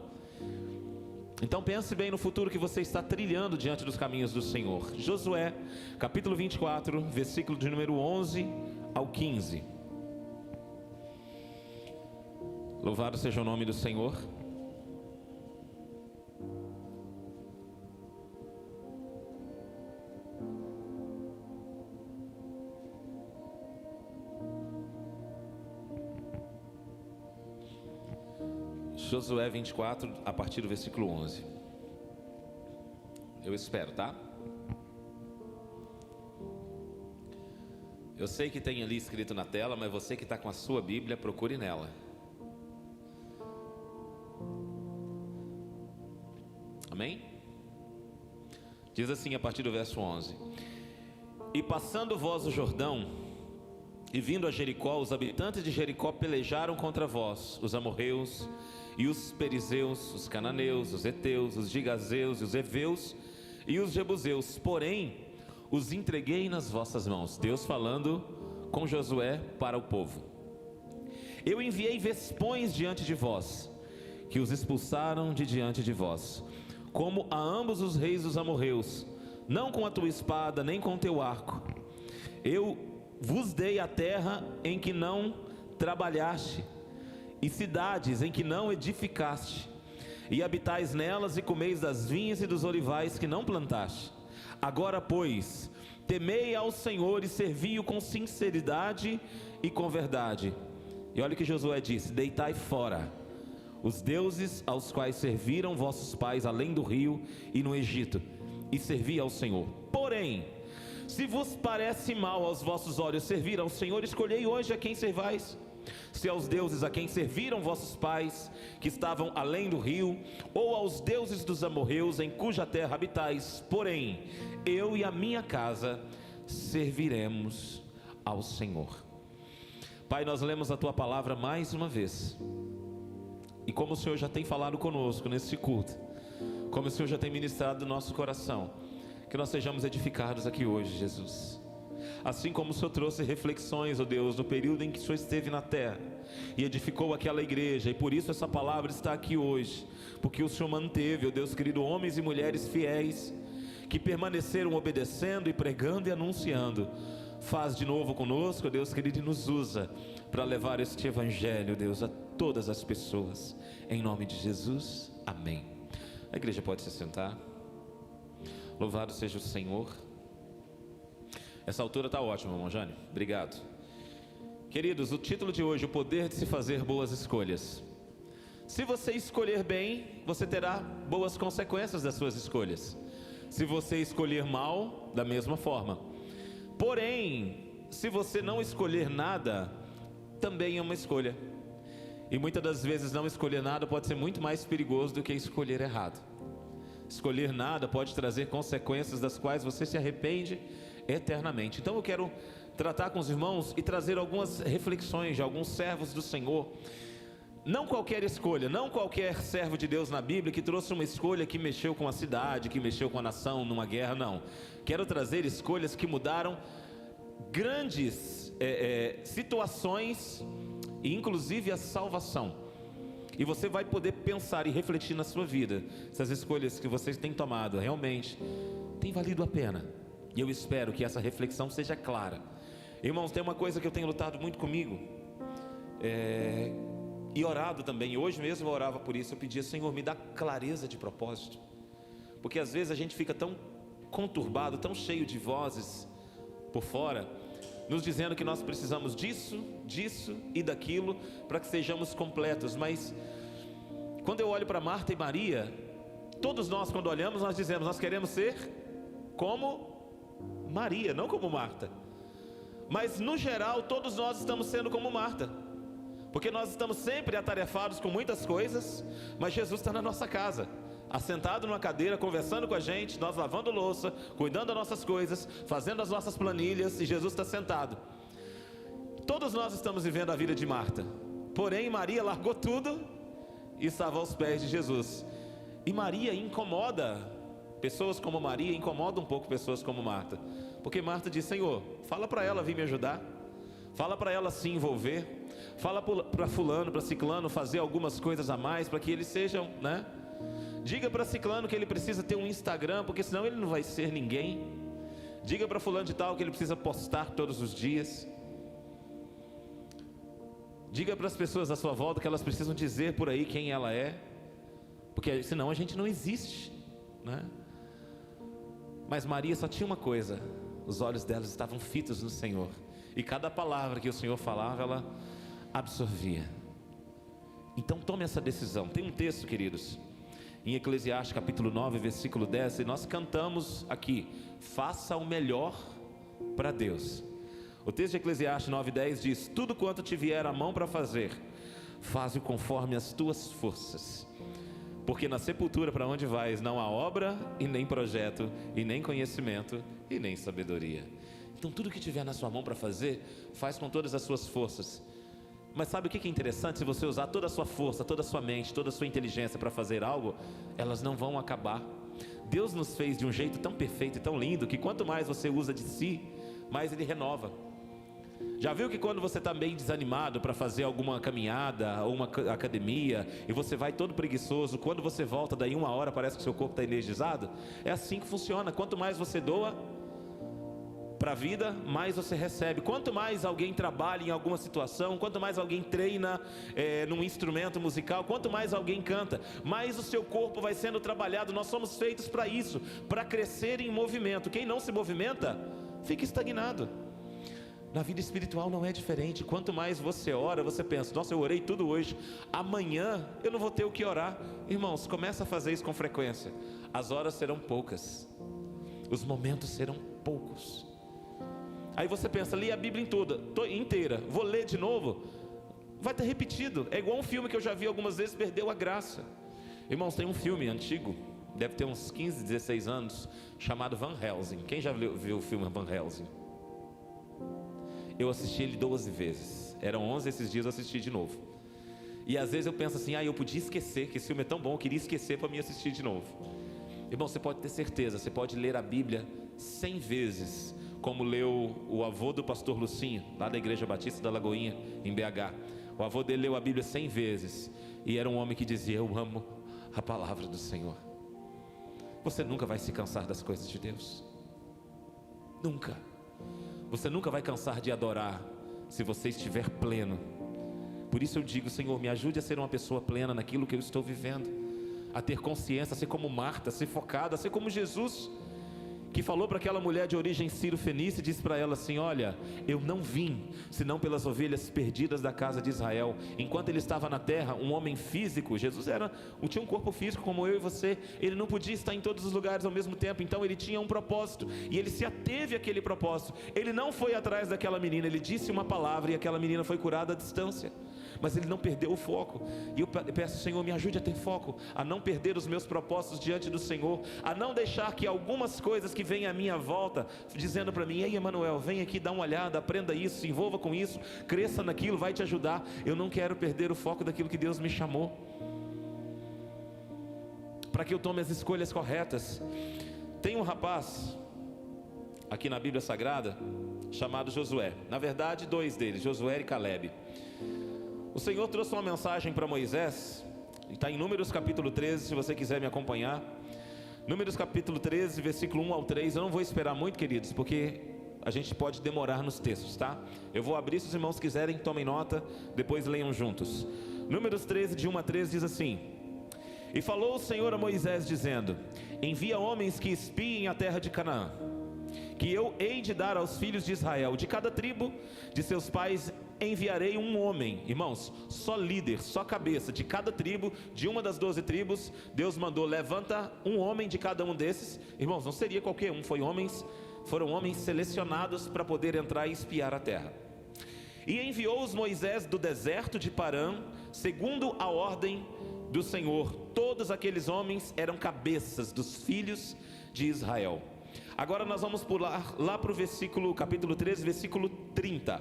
Então pense bem no futuro que você está trilhando diante dos caminhos do Senhor. Josué, capítulo 24, versículo de número 11 ao 15. Louvado seja o nome do Senhor. Josué 24, a partir do versículo 11. Eu espero, tá? Eu sei que tem ali escrito na tela, mas você que está com a sua Bíblia, procure nela. Amém? Diz assim a partir do verso 11: E passando vós o Jordão, e vindo a Jericó, os habitantes de Jericó pelejaram contra vós, os amorreus, e os perizeus, os cananeus, os heteus, os gigazeus, os heveus e os jebuseus. Porém, os entreguei nas vossas mãos. Deus falando com Josué para o povo. Eu enviei vespões diante de vós, que os expulsaram de diante de vós, como a ambos os reis dos amorreus, não com a tua espada, nem com o teu arco. Eu vos dei a terra em que não trabalhaste, e cidades em que não edificaste, e habitais nelas e comeis das vinhas e dos olivais que não plantaste. Agora, pois, temei ao Senhor e servi-o com sinceridade e com verdade. E olha o que Josué disse: deitai fora os deuses aos quais serviram vossos pais além do rio e no Egito, e servi ao Senhor. Porém, se vos parece mal aos vossos olhos servir ao Senhor, escolhei hoje a quem servais: se aos deuses a quem serviram vossos pais, que estavam além do rio, ou aos deuses dos amorreus, em cuja terra habitais. Porém, eu e a minha casa serviremos ao Senhor. Pai, nós lemos a Tua palavra mais uma vez, e como o Senhor já tem falado conosco nesse culto, como o Senhor já tem ministrado no nosso coração, que nós sejamos edificados aqui hoje, Jesus. Assim como o Senhor trouxe reflexões, ó Deus, no período em que o Senhor esteve na terra e edificou aquela igreja, e por isso essa palavra está aqui hoje, porque o Senhor manteve, ó Deus querido, homens e mulheres fiéis, que permaneceram obedecendo e pregando e anunciando. Faz de novo conosco, ó Deus querido, e nos usa para levar este evangelho, Deus, a todas as pessoas, em nome de Jesus, amém. A igreja pode se sentar. Louvado seja o Senhor. Essa altura está ótima, irmão Jânio, obrigado. Queridos, o título de hoje: o poder de se fazer boas escolhas. Se você escolher bem, você terá boas consequências das suas escolhas. Se você escolher mal, da mesma forma. Porém, se você não escolher nada, também é uma escolha. E muitas das vezes não escolher nada pode ser muito mais perigoso do que escolher errado. Escolher nada pode trazer consequências das quais você se arrepende eternamente. Então eu quero tratar com os irmãos e trazer algumas reflexões de alguns servos do Senhor. Não qualquer escolha, não qualquer servo de Deus na Bíblia que trouxe uma escolha que mexeu com a cidade, que mexeu com a nação numa guerra, não. Quero trazer escolhas que mudaram grandes situações e inclusive a salvação. E você vai poder pensar e refletir na sua vida se as escolhas que vocês têm tomado realmente têm valido a pena. E eu espero que essa reflexão seja clara. Irmãos, tem uma coisa que eu tenho lutado muito comigo e orado também. Hoje mesmo eu orava por isso. Eu pedia: Senhor, me dá clareza de propósito. Porque às vezes a gente fica tão conturbado, tão cheio de vozes por fora, nos dizendo que nós precisamos disso, disso e daquilo para que sejamos completos. Mas quando eu olho para Marta e Maria, todos nós, quando olhamos, nós dizemos: nós queremos ser como Maria, não como Marta. Mas no geral, todos nós estamos sendo como Marta, porque nós estamos sempre atarefados com muitas coisas, mas Jesus está na nossa casa, assentado numa cadeira, conversando com a gente, nós lavando louça, cuidando das nossas coisas, fazendo as nossas planilhas, e Jesus está sentado. Todos nós estamos vivendo a vida de Marta, porém Maria largou tudo e estava aos pés de Jesus. E Maria incomoda, pessoas como Maria incomodam um pouco pessoas como Marta, porque Marta diz: Senhor, fala para ela vir me ajudar, fala para ela se envolver, fala para fulano, para ciclano fazer algumas coisas a mais para que eles sejam, né? Diga para ciclano que ele precisa ter um Instagram, porque senão ele não vai ser ninguém. Diga para fulano de tal que ele precisa postar todos os dias. Diga para as pessoas à sua volta que elas precisam dizer por aí quem ela é, porque senão a gente não existe, né? Mas Maria só tinha uma coisa: os olhos dela estavam fitos no Senhor, e cada palavra que o Senhor falava, ela absorvia. Então tome essa decisão. Tem um texto, queridos, em Eclesiastes capítulo 9, versículo 10, e nós cantamos aqui: faça o melhor para Deus. O texto de Eclesiastes 9:10 diz: tudo quanto te vier a mão para fazer, faze-o conforme as tuas forças, porque na sepultura para onde vais não há obra e nem projeto e nem conhecimento e nem sabedoria. Então tudo que tiver na sua mão para fazer, faz com todas as suas forças. Mas sabe o que é interessante? Se você usar toda a sua força, toda a sua mente, toda a sua inteligência para fazer algo, elas não vão acabar. Deus nos fez de um jeito tão perfeito e tão lindo, que quanto mais você usa de si, mais Ele renova. Já viu que quando você está bem desanimado para fazer alguma caminhada ou uma academia, e você vai todo preguiçoso, quando você volta daí 1 hora parece que o seu corpo está energizado? É assim que funciona. Quanto mais você doa para a vida, mais você recebe. Quanto mais alguém trabalha em alguma situação, quanto mais alguém treina num instrumento musical, quanto mais alguém canta, mais o seu corpo vai sendo trabalhado. Nós somos feitos para isso, para crescer em movimento. Quem não se movimenta, fica estagnado. Na vida espiritual não é diferente. Quanto mais você ora, você pensa: nossa, eu orei tudo hoje, amanhã eu não vou ter o que orar. Irmãos, começa a fazer isso com frequência. As horas serão poucas, os momentos serão poucos. Aí você pensa: li a Bíblia inteira, vou ler de novo, vai ter repetido. É igual um filme que eu já vi algumas vezes, perdeu a graça. Irmãos, tem um filme antigo, deve ter uns 15, 16 anos, chamado Van Helsing. Quem já viu o filme Van Helsing? Eu assisti ele 12 vezes. Eram 11 esses dias, eu assisti de novo. E às vezes eu penso assim: eu podia esquecer, que esse filme é tão bom, eu queria esquecer para me assistir de novo. Irmão, você pode ter certeza, você pode ler a Bíblia 100 vezes, como leu o avô do pastor Lucinho, lá da Igreja Batista da Lagoinha, em BH. O avô dele leu a Bíblia 100 vezes, e era um homem que dizia: eu amo a palavra do Senhor. Você nunca vai se cansar das coisas de Deus. Nunca. Você nunca vai cansar de adorar, se você estiver pleno. Por isso eu digo: Senhor, me ajude a ser uma pessoa plena naquilo que eu estou vivendo, a ter consciência, a ser como Marta, a ser focada, a ser como Jesus, que falou para aquela mulher de origem sírio-fenícia e disse para ela assim: olha, eu não vim senão pelas ovelhas perdidas da casa de Israel. Enquanto ele estava na terra, um homem físico, Jesus tinha um corpo físico como eu e você, ele não podia estar em todos os lugares ao mesmo tempo, então ele tinha um propósito, e ele se ateve àquele propósito. Ele não foi atrás daquela menina, ele disse uma palavra e aquela menina foi curada à distância. mas ele não perdeu o foco. E eu peço, Senhor, me ajude a ter foco, a não perder os meus propósitos diante do Senhor, a não deixar que algumas coisas que vêm à minha volta, dizendo para mim: ei, Emanuel, vem aqui, dá uma olhada, aprenda isso, se envolva com isso, cresça naquilo, vai te ajudar. Eu não quero perder o foco daquilo que Deus me chamou, para que eu tome as escolhas corretas. Tem um rapaz aqui na Bíblia Sagrada chamado Josué, na verdade 2 deles, Josué e Caleb. O Senhor trouxe uma mensagem para Moisés, está em Números capítulo 13, se você quiser me acompanhar. Números capítulo 13, versículo 1 ao 3, eu não vou esperar muito, queridos, porque a gente pode demorar nos textos, tá? Eu vou abrir, se os irmãos quiserem, tomem nota, depois leiam juntos. Números 13, de 1 a 3, diz assim: e falou o Senhor a Moisés dizendo: envia homens que espiem a terra de Canaã, que eu hei de dar aos filhos de Israel. De cada tribo de seus pais enviarei um homem. Irmãos, só líder, só cabeça de cada tribo, de uma das 12 tribos, Deus mandou: levanta um homem de cada um desses. Irmãos, não seria qualquer um, foram homens selecionados para poder entrar e espiar a terra. E enviou-os Moisés do deserto de Parã, segundo a ordem do Senhor. Todos aqueles homens eram cabeças dos filhos de Israel. Agora nós vamos pular lá para o capítulo 13, versículo 30.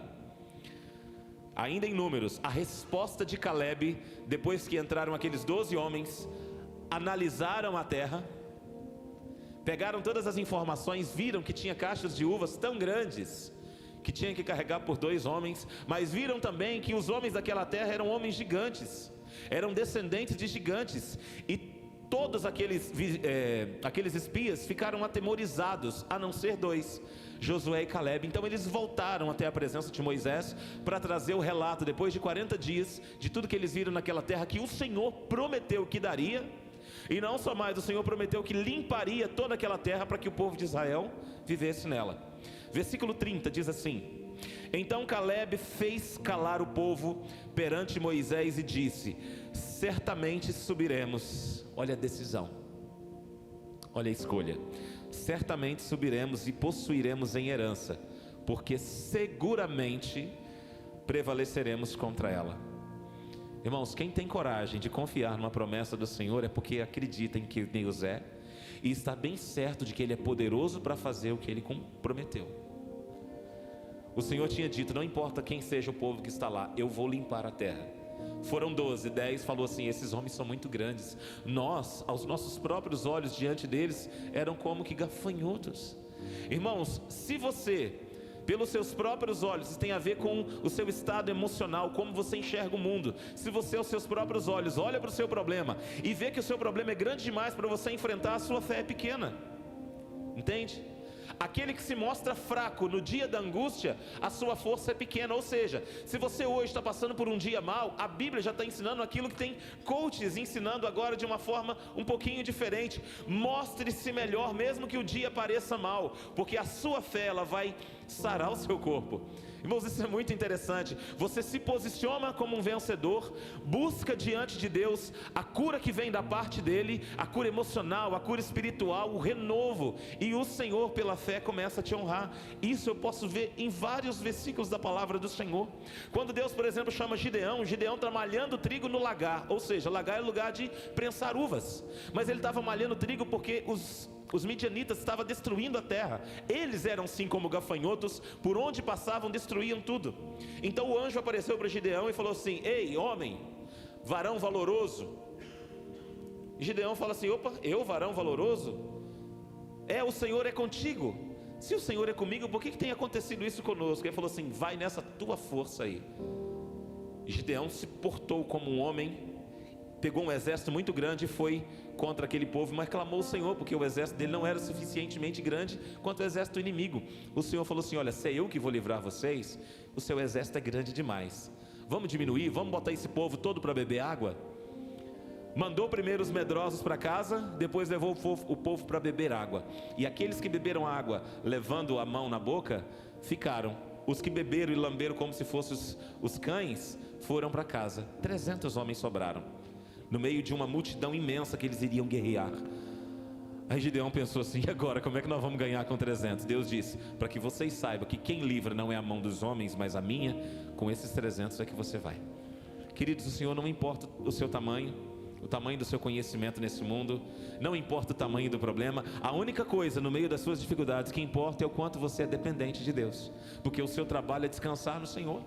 Ainda em Números, a resposta de Caleb, depois que entraram aqueles 12 homens, analisaram a terra, pegaram todas as informações, viram que tinha cachos de uvas tão grandes que tinha que carregar por 2 homens, mas viram também que os homens daquela terra eram homens gigantes, eram descendentes de gigantes, e todos aqueles espias ficaram atemorizados, a não ser 2, Josué e Caleb. Então eles voltaram até a presença de Moisés para trazer o relato, depois de 40 dias, de tudo que eles viram naquela terra que o Senhor prometeu que daria. E não só mais, o Senhor prometeu que limparia toda aquela terra para que o povo de Israel vivesse nela. Versículo 30 diz assim: então Caleb fez calar o povo perante Moisés e disse: certamente subiremos. Olha a decisão, olha a escolha. Certamente subiremos e possuiremos em herança, porque seguramente prevaleceremos contra ela. Irmãos, quem tem coragem de confiar numa promessa do Senhor é porque acredita em que Deus é, e está bem certo de que Ele é poderoso para fazer o que Ele prometeu. O Senhor tinha dito: não importa quem seja o povo que está lá, eu vou limpar a terra. Foram 12, 10 falou assim: esses homens são muito grandes, nós, aos nossos próprios olhos, diante deles, eram como que gafanhotos. Irmãos, se você, pelos seus próprios olhos, isso tem a ver com o seu estado emocional, como você enxerga o mundo. Se você, aos seus próprios olhos, olha para o seu problema e vê que o seu problema é grande demais para você enfrentar, a sua fé é pequena. Entende? Aquele que se mostra fraco no dia da angústia, a sua força é pequena. Ou seja, se você hoje está passando por um dia mau, a Bíblia já está ensinando aquilo que tem coaches ensinando agora de uma forma um pouquinho diferente. Mostre-se melhor, mesmo que o dia pareça mal, porque a sua fé, ela vai sarar o seu corpo. Irmãos, isso é muito interessante. Você se posiciona como um vencedor, busca diante de Deus a cura que vem da parte dele, a cura emocional, a cura espiritual, o renovo, e o Senhor pela fé começa a te honrar. Isso eu posso ver em vários versículos da palavra do Senhor. Quando Deus, por exemplo, chama Gideão está malhando trigo no lagar, ou seja, lagar é lugar de prensar uvas, mas ele estava malhando trigo porque os midianitas estavam destruindo a terra. Eles eram sim como gafanhotos, por onde passavam destruíam tudo. Então o anjo apareceu para Gideão e falou assim: ei, homem, varão valoroso. E Gideão fala assim: opa, eu varão valoroso? O Senhor é contigo. Se o Senhor é comigo, por que tem acontecido isso conosco? Ele falou assim: vai nessa tua força aí. E Gideão se portou como um homem, pegou um exército muito grande e foi contra aquele povo, mas clamou o Senhor, porque o exército dele não era suficientemente grande quanto o exército inimigo. O Senhor falou assim: olha, se é eu que vou livrar vocês, o seu exército é grande demais, vamos diminuir, vamos botar esse povo todo para beber água. Mandou primeiro os medrosos para casa, depois levou o povo para beber água, e aqueles que beberam água, levando a mão na boca, ficaram. Os que beberam e lamberam como se fossem os cães, foram para casa. 300 homens sobraram, no meio de uma multidão imensa que eles iriam guerrear. Aí Gideão pensou assim: e agora, como é que nós vamos ganhar com 300? Deus disse: para que vocês saibam que quem livra não é a mão dos homens, mas a minha, com esses 300 é que você vai. Queridos, o Senhor não importa o seu tamanho, o tamanho do seu conhecimento nesse mundo, não importa o tamanho do problema. A única coisa no meio das suas dificuldades que importa é o quanto você é dependente de Deus, porque o seu trabalho é descansar no Senhor.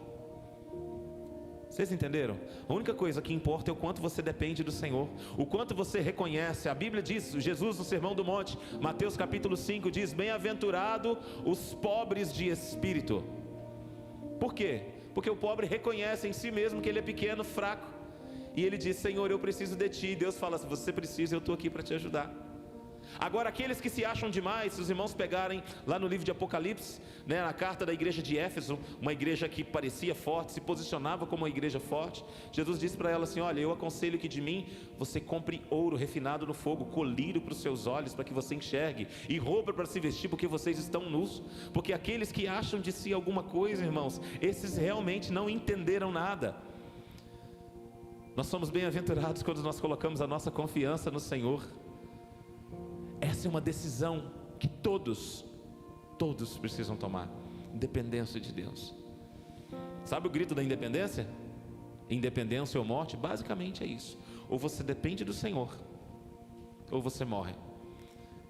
Vocês entenderam? A única coisa que importa é o quanto você depende do Senhor, o quanto você reconhece. A Bíblia diz, Jesus no Sermão do Monte, Mateus capítulo 5 diz: bem-aventurado os pobres de espírito. Por quê? Porque o pobre reconhece em si mesmo que ele é pequeno, fraco, e ele diz: Senhor, eu preciso de Ti. E Deus fala: se você precisa, eu estou aqui para te ajudar. Agora, aqueles que se acham demais, se os irmãos pegarem lá no livro de Apocalipse, né, na carta da igreja de Éfeso, uma igreja que parecia forte, se posicionava como uma igreja forte, Jesus disse para ela assim: olha, eu aconselho que de mim você compre ouro refinado no fogo, colírio para os seus olhos, para que você enxergue, e roupa para se vestir, porque vocês estão nus. Porque aqueles que acham de si alguma coisa, irmãos, esses realmente não entenderam nada. Nós somos bem-aventurados quando nós colocamos a nossa confiança no Senhor. Essa é uma decisão que todos precisam tomar. Independência de Deus. Sabe o grito da independência? Independência ou morte? Basicamente é isso. Ou você depende do Senhor, ou você morre.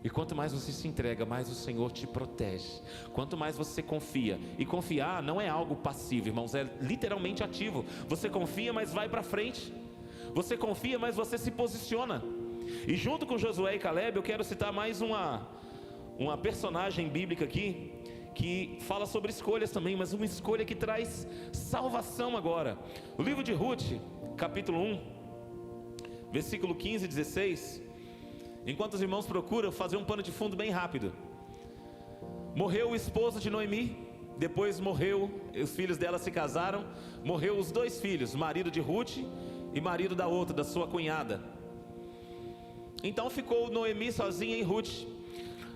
E quanto mais você se entrega, mais o Senhor te protege. Quanto mais você confia. E confiar não é algo passivo, irmãos, é literalmente ativo. Você confia, mas vai para frente. Você confia, mas você se posiciona. E junto com Josué e Caleb, eu quero citar mais uma personagem bíblica aqui, que fala sobre escolhas também, mas uma escolha que traz salvação agora. O livro de Ruth, capítulo 1, versículo 15 e 16. Enquanto os irmãos procuram, fazer um pano de fundo bem rápido. Morreu o esposo de Noemi, depois morreu, os filhos dela se casaram, morreu os dois filhos, marido de Ruth e marido da outra, da sua cunhada. Então ficou Noemi sozinha em Ruth.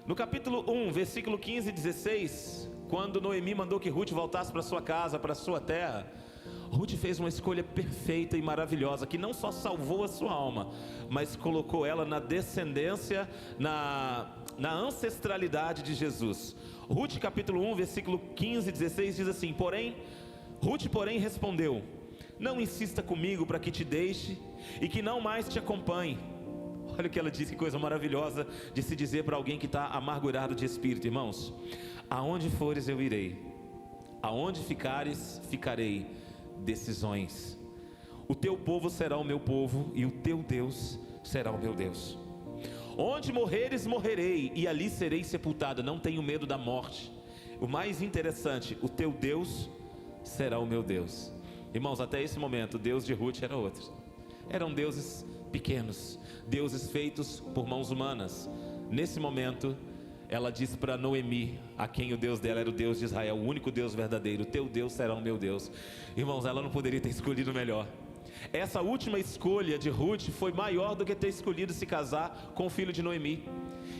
No capítulo 1, versículo 15 e 16, quando Noemi mandou que Ruth voltasse para sua casa, para sua terra, Ruth fez uma escolha perfeita e maravilhosa, que não só salvou a sua alma, mas colocou ela na descendência, na ancestralidade de Jesus. Ruth capítulo 1, versículo 15 e 16 diz assim: Ruth respondeu: não insista comigo para que te deixe e que não mais te acompanhe. Olha o que ela diz, que coisa maravilhosa de se dizer para alguém que está amargurado de espírito. Irmãos, aonde fores eu irei, aonde ficares, ficarei. Decisões. O teu povo será o meu povo e o teu Deus será o meu Deus. Onde morreres, morrerei, e ali serei sepultada. Não tenho medo da morte. O mais interessante, o teu Deus será o meu Deus. Irmãos, até esse momento o Deus de Ruth era outro. Eram deuses pequenos, deuses feitos por mãos humanas. Nesse momento ela disse para Noemi, a quem o Deus dela era o Deus de Israel, o único Deus verdadeiro: o teu Deus será o meu Deus. Irmãos, ela não poderia ter escolhido melhor. Essa última escolha de Ruth foi maior do que ter escolhido se casar com o filho de Noemi.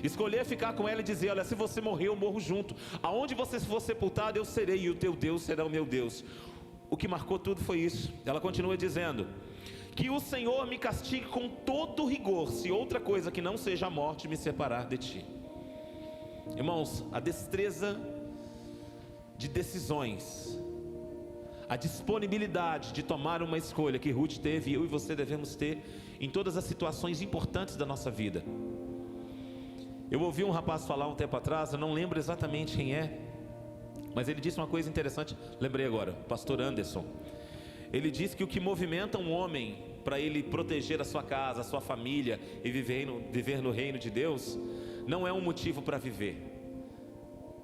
Escolher ficar com ela e dizer: olha, se você morrer eu morro junto, aonde você for sepultado eu serei, e o teu Deus será o meu Deus. O que marcou tudo foi isso. Ela continua dizendo: que o Senhor me castigue com todo rigor, se outra coisa que não seja a morte me separar de ti. Irmãos, a destreza de decisões, a disponibilidade de tomar uma escolha que Ruth teve, e eu e você devemos ter em todas as situações importantes da nossa vida. Eu ouvi um rapaz falar um tempo atrás, eu não lembro exatamente quem é, mas ele disse uma coisa interessante, lembrei agora, pastor Anderson. Ele disse que o que movimenta um homem para ele proteger a sua casa, a sua família e viver no reino de Deus, não é um motivo para viver.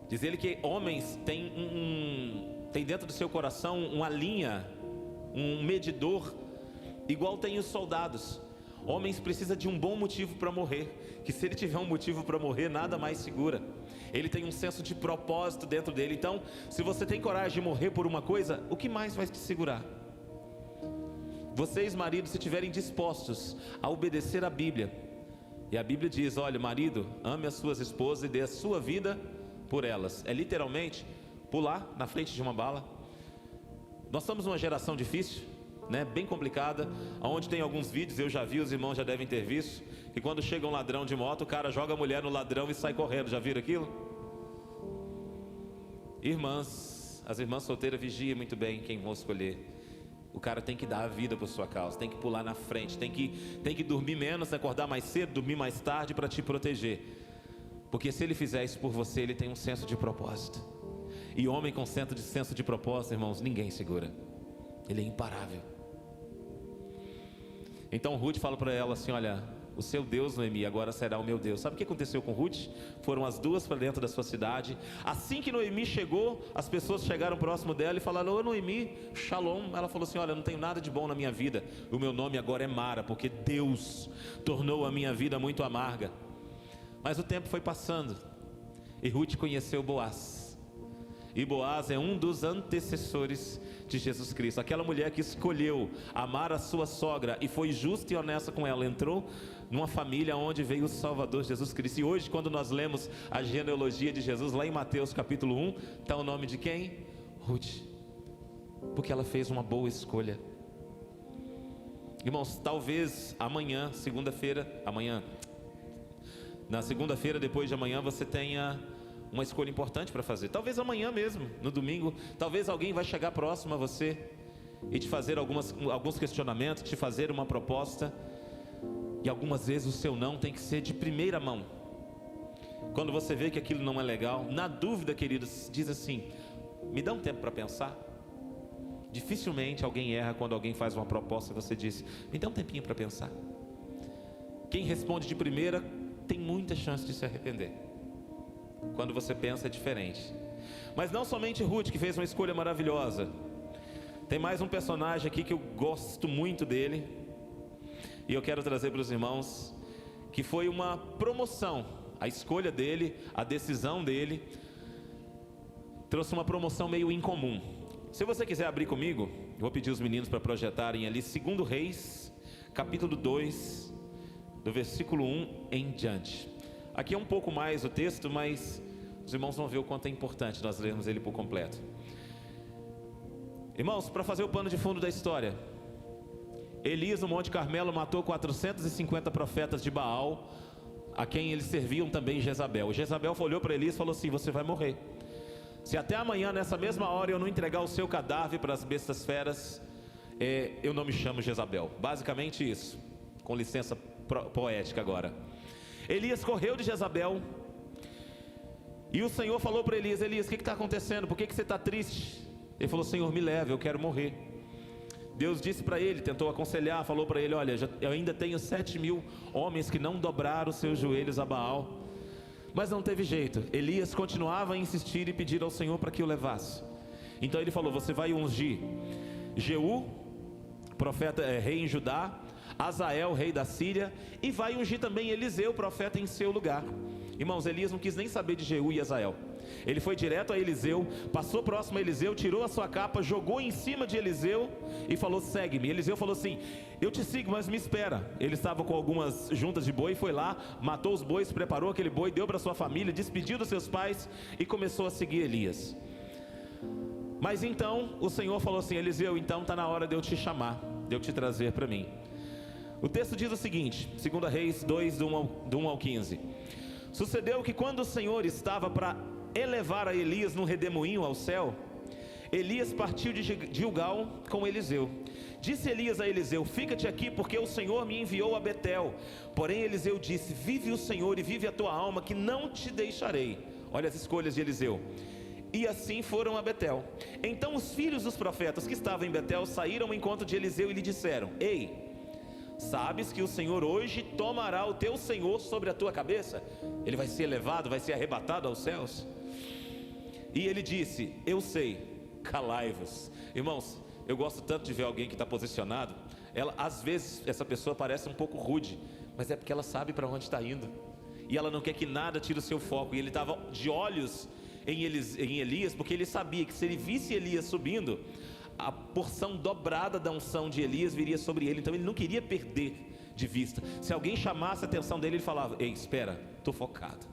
Diz ele que homens têm dentro do seu coração uma linha, um medidor, igual tem os soldados. Homens precisam de um bom motivo para morrer, que se ele tiver um motivo para morrer, nada mais segura. Ele tem um senso de propósito dentro dele. Então, se você tem coragem de morrer por uma coisa, o que mais vai te segurar? Vocês, maridos, se estiverem dispostos a obedecer a Bíblia, e a Bíblia diz: olha, marido, ame as suas esposas e dê a sua vida por elas. É literalmente pular na frente de uma bala. Nós estamos numa geração difícil, né? Bem complicada, onde tem alguns vídeos, eu já vi, os irmãos já devem ter visto, que quando chega um ladrão de moto, o cara joga a mulher no ladrão e sai correndo. Já viram aquilo? Irmãs, as irmãs solteiras, vigiem muito bem quem vão escolher. o cara tem que dar a vida por sua causa, tem que pular na frente, tem que dormir menos, acordar mais cedo, dormir mais tarde para te proteger. Porque se ele fizer isso por você, ele tem um senso de propósito. E homem com senso de propósito, irmãos, ninguém segura. Ele é imparável. Então Ruth fala para ela assim: olha, o seu Deus, Noemi, agora será o meu Deus. Sabe o que aconteceu com Ruth? Foram as duas para dentro da sua cidade. Assim que Noemi chegou, as pessoas chegaram próximo dela e falaram: ô Noemi, shalom. Ela falou assim: olha, não tenho nada de bom na minha vida. O meu nome agora é Mara, porque Deus tornou a minha vida muito amarga. Mas o tempo foi passando e Ruth conheceu Boaz. E Boaz é um dos antecessores de Jesus Cristo. Aquela mulher que escolheu amar a sua sogra e foi justa e honesta com ela, entrou numa família onde veio o Salvador Jesus Cristo. E hoje, quando nós lemos a genealogia de Jesus, lá em Mateus capítulo 1, está o nome de quem? Ruth. Porque ela fez uma boa escolha. Irmãos, talvez amanhã, na segunda-feira, depois de amanhã, você tenha uma escolha importante para fazer. Talvez amanhã mesmo, no domingo, talvez alguém vai chegar próximo a você e te fazer alguns questionamentos, te fazer uma proposta. E algumas vezes o seu não tem que ser de primeira mão. Quando você vê que aquilo não é legal, na dúvida, queridos, diz assim: me dá um tempo para pensar. Dificilmente alguém erra quando alguém faz uma proposta e você diz: me dá um tempinho para pensar. Quem responde de primeira tem muita chance de se arrepender. Quando você pensa é diferente. Mas não somente Ruth, que fez uma escolha maravilhosa. Tem mais um personagem aqui que eu gosto muito dele, e eu quero trazer para os irmãos, que foi uma promoção. A escolha dele, a decisão dele, trouxe uma promoção meio incomum. Se você quiser abrir comigo, eu vou pedir os meninos para projetarem ali 2 Reis, capítulo 2, do versículo 1 em diante. Aqui é um pouco mais o texto, mas os irmãos vão ver o quanto é importante nós lermos ele por completo. Irmãos, para fazer o pano de fundo da história, Elias no Monte Carmelo matou 450 profetas de Baal, a quem eles serviam também Jezabel. Jezabel olhou para Elias e falou assim: você vai morrer. Se até amanhã nessa mesma hora eu não entregar o seu cadáver para as bestas feras, eu não me chamo Jezabel. Basicamente isso, com licença poética agora. Elias correu de Jezabel, e o Senhor falou para Elias: Elias, o que está acontecendo? Por que você está triste? Ele falou: Senhor, me leve, eu quero morrer. Deus disse para ele, tentou aconselhar, falou para ele: olha, eu ainda tenho 7.000 homens que não dobraram os seus joelhos a Baal. Mas não teve jeito, Elias continuava a insistir e pedir ao Senhor para que o levasse. Então ele falou: você vai ungir Jeú, profeta, rei em Judá, Azael, rei da Síria, e vai ungir também Eliseu, profeta, em seu lugar. Irmãos, Elias não quis nem saber de Jeú e Azael. Ele foi direto a Eliseu, passou próximo a Eliseu, tirou a sua capa, jogou em cima de Eliseu e falou: segue-me. Eliseu falou assim: eu te sigo, mas me espera. Ele estava com algumas juntas de boi, foi lá, matou os bois, preparou aquele boi, deu para sua família, despediu dos seus pais e começou a seguir Elias. Mas então o Senhor falou assim: Eliseu, então está na hora de eu te chamar, de eu te trazer para mim. O texto diz o seguinte, 2 Reis 2, do 1 ao 15. Sucedeu que quando o Senhor estava para elevar a Elias no redemoinho ao céu, Elias partiu de Gilgal com Eliseu. Disse Elias a Eliseu: fica-te aqui, porque o Senhor me enviou a Betel. Porém Eliseu disse: vive o Senhor e vive a tua alma, que não te deixarei. Olha as escolhas de Eliseu. E assim foram a Betel. Então os filhos dos profetas que estavam em Betel saíram ao encontro de Eliseu e lhe disseram: ei, sabes que o Senhor hoje tomará o teu Senhor sobre a tua cabeça? Ele vai ser levado, vai ser arrebatado aos céus. E ele disse: eu sei, calai-vos. Irmãos, eu gosto tanto de ver alguém que está posicionado. Às vezes essa pessoa parece um pouco rude, mas é porque ela sabe para onde está indo, e ela não quer que nada tire o seu foco. E ele estava de olhos em Elias, porque ele sabia que se ele visse Elias subindo, a porção dobrada da unção de Elias viria sobre ele. Então ele não queria perder de vista. Se alguém chamasse a atenção dele, ele falava: ei, espera, estou focado.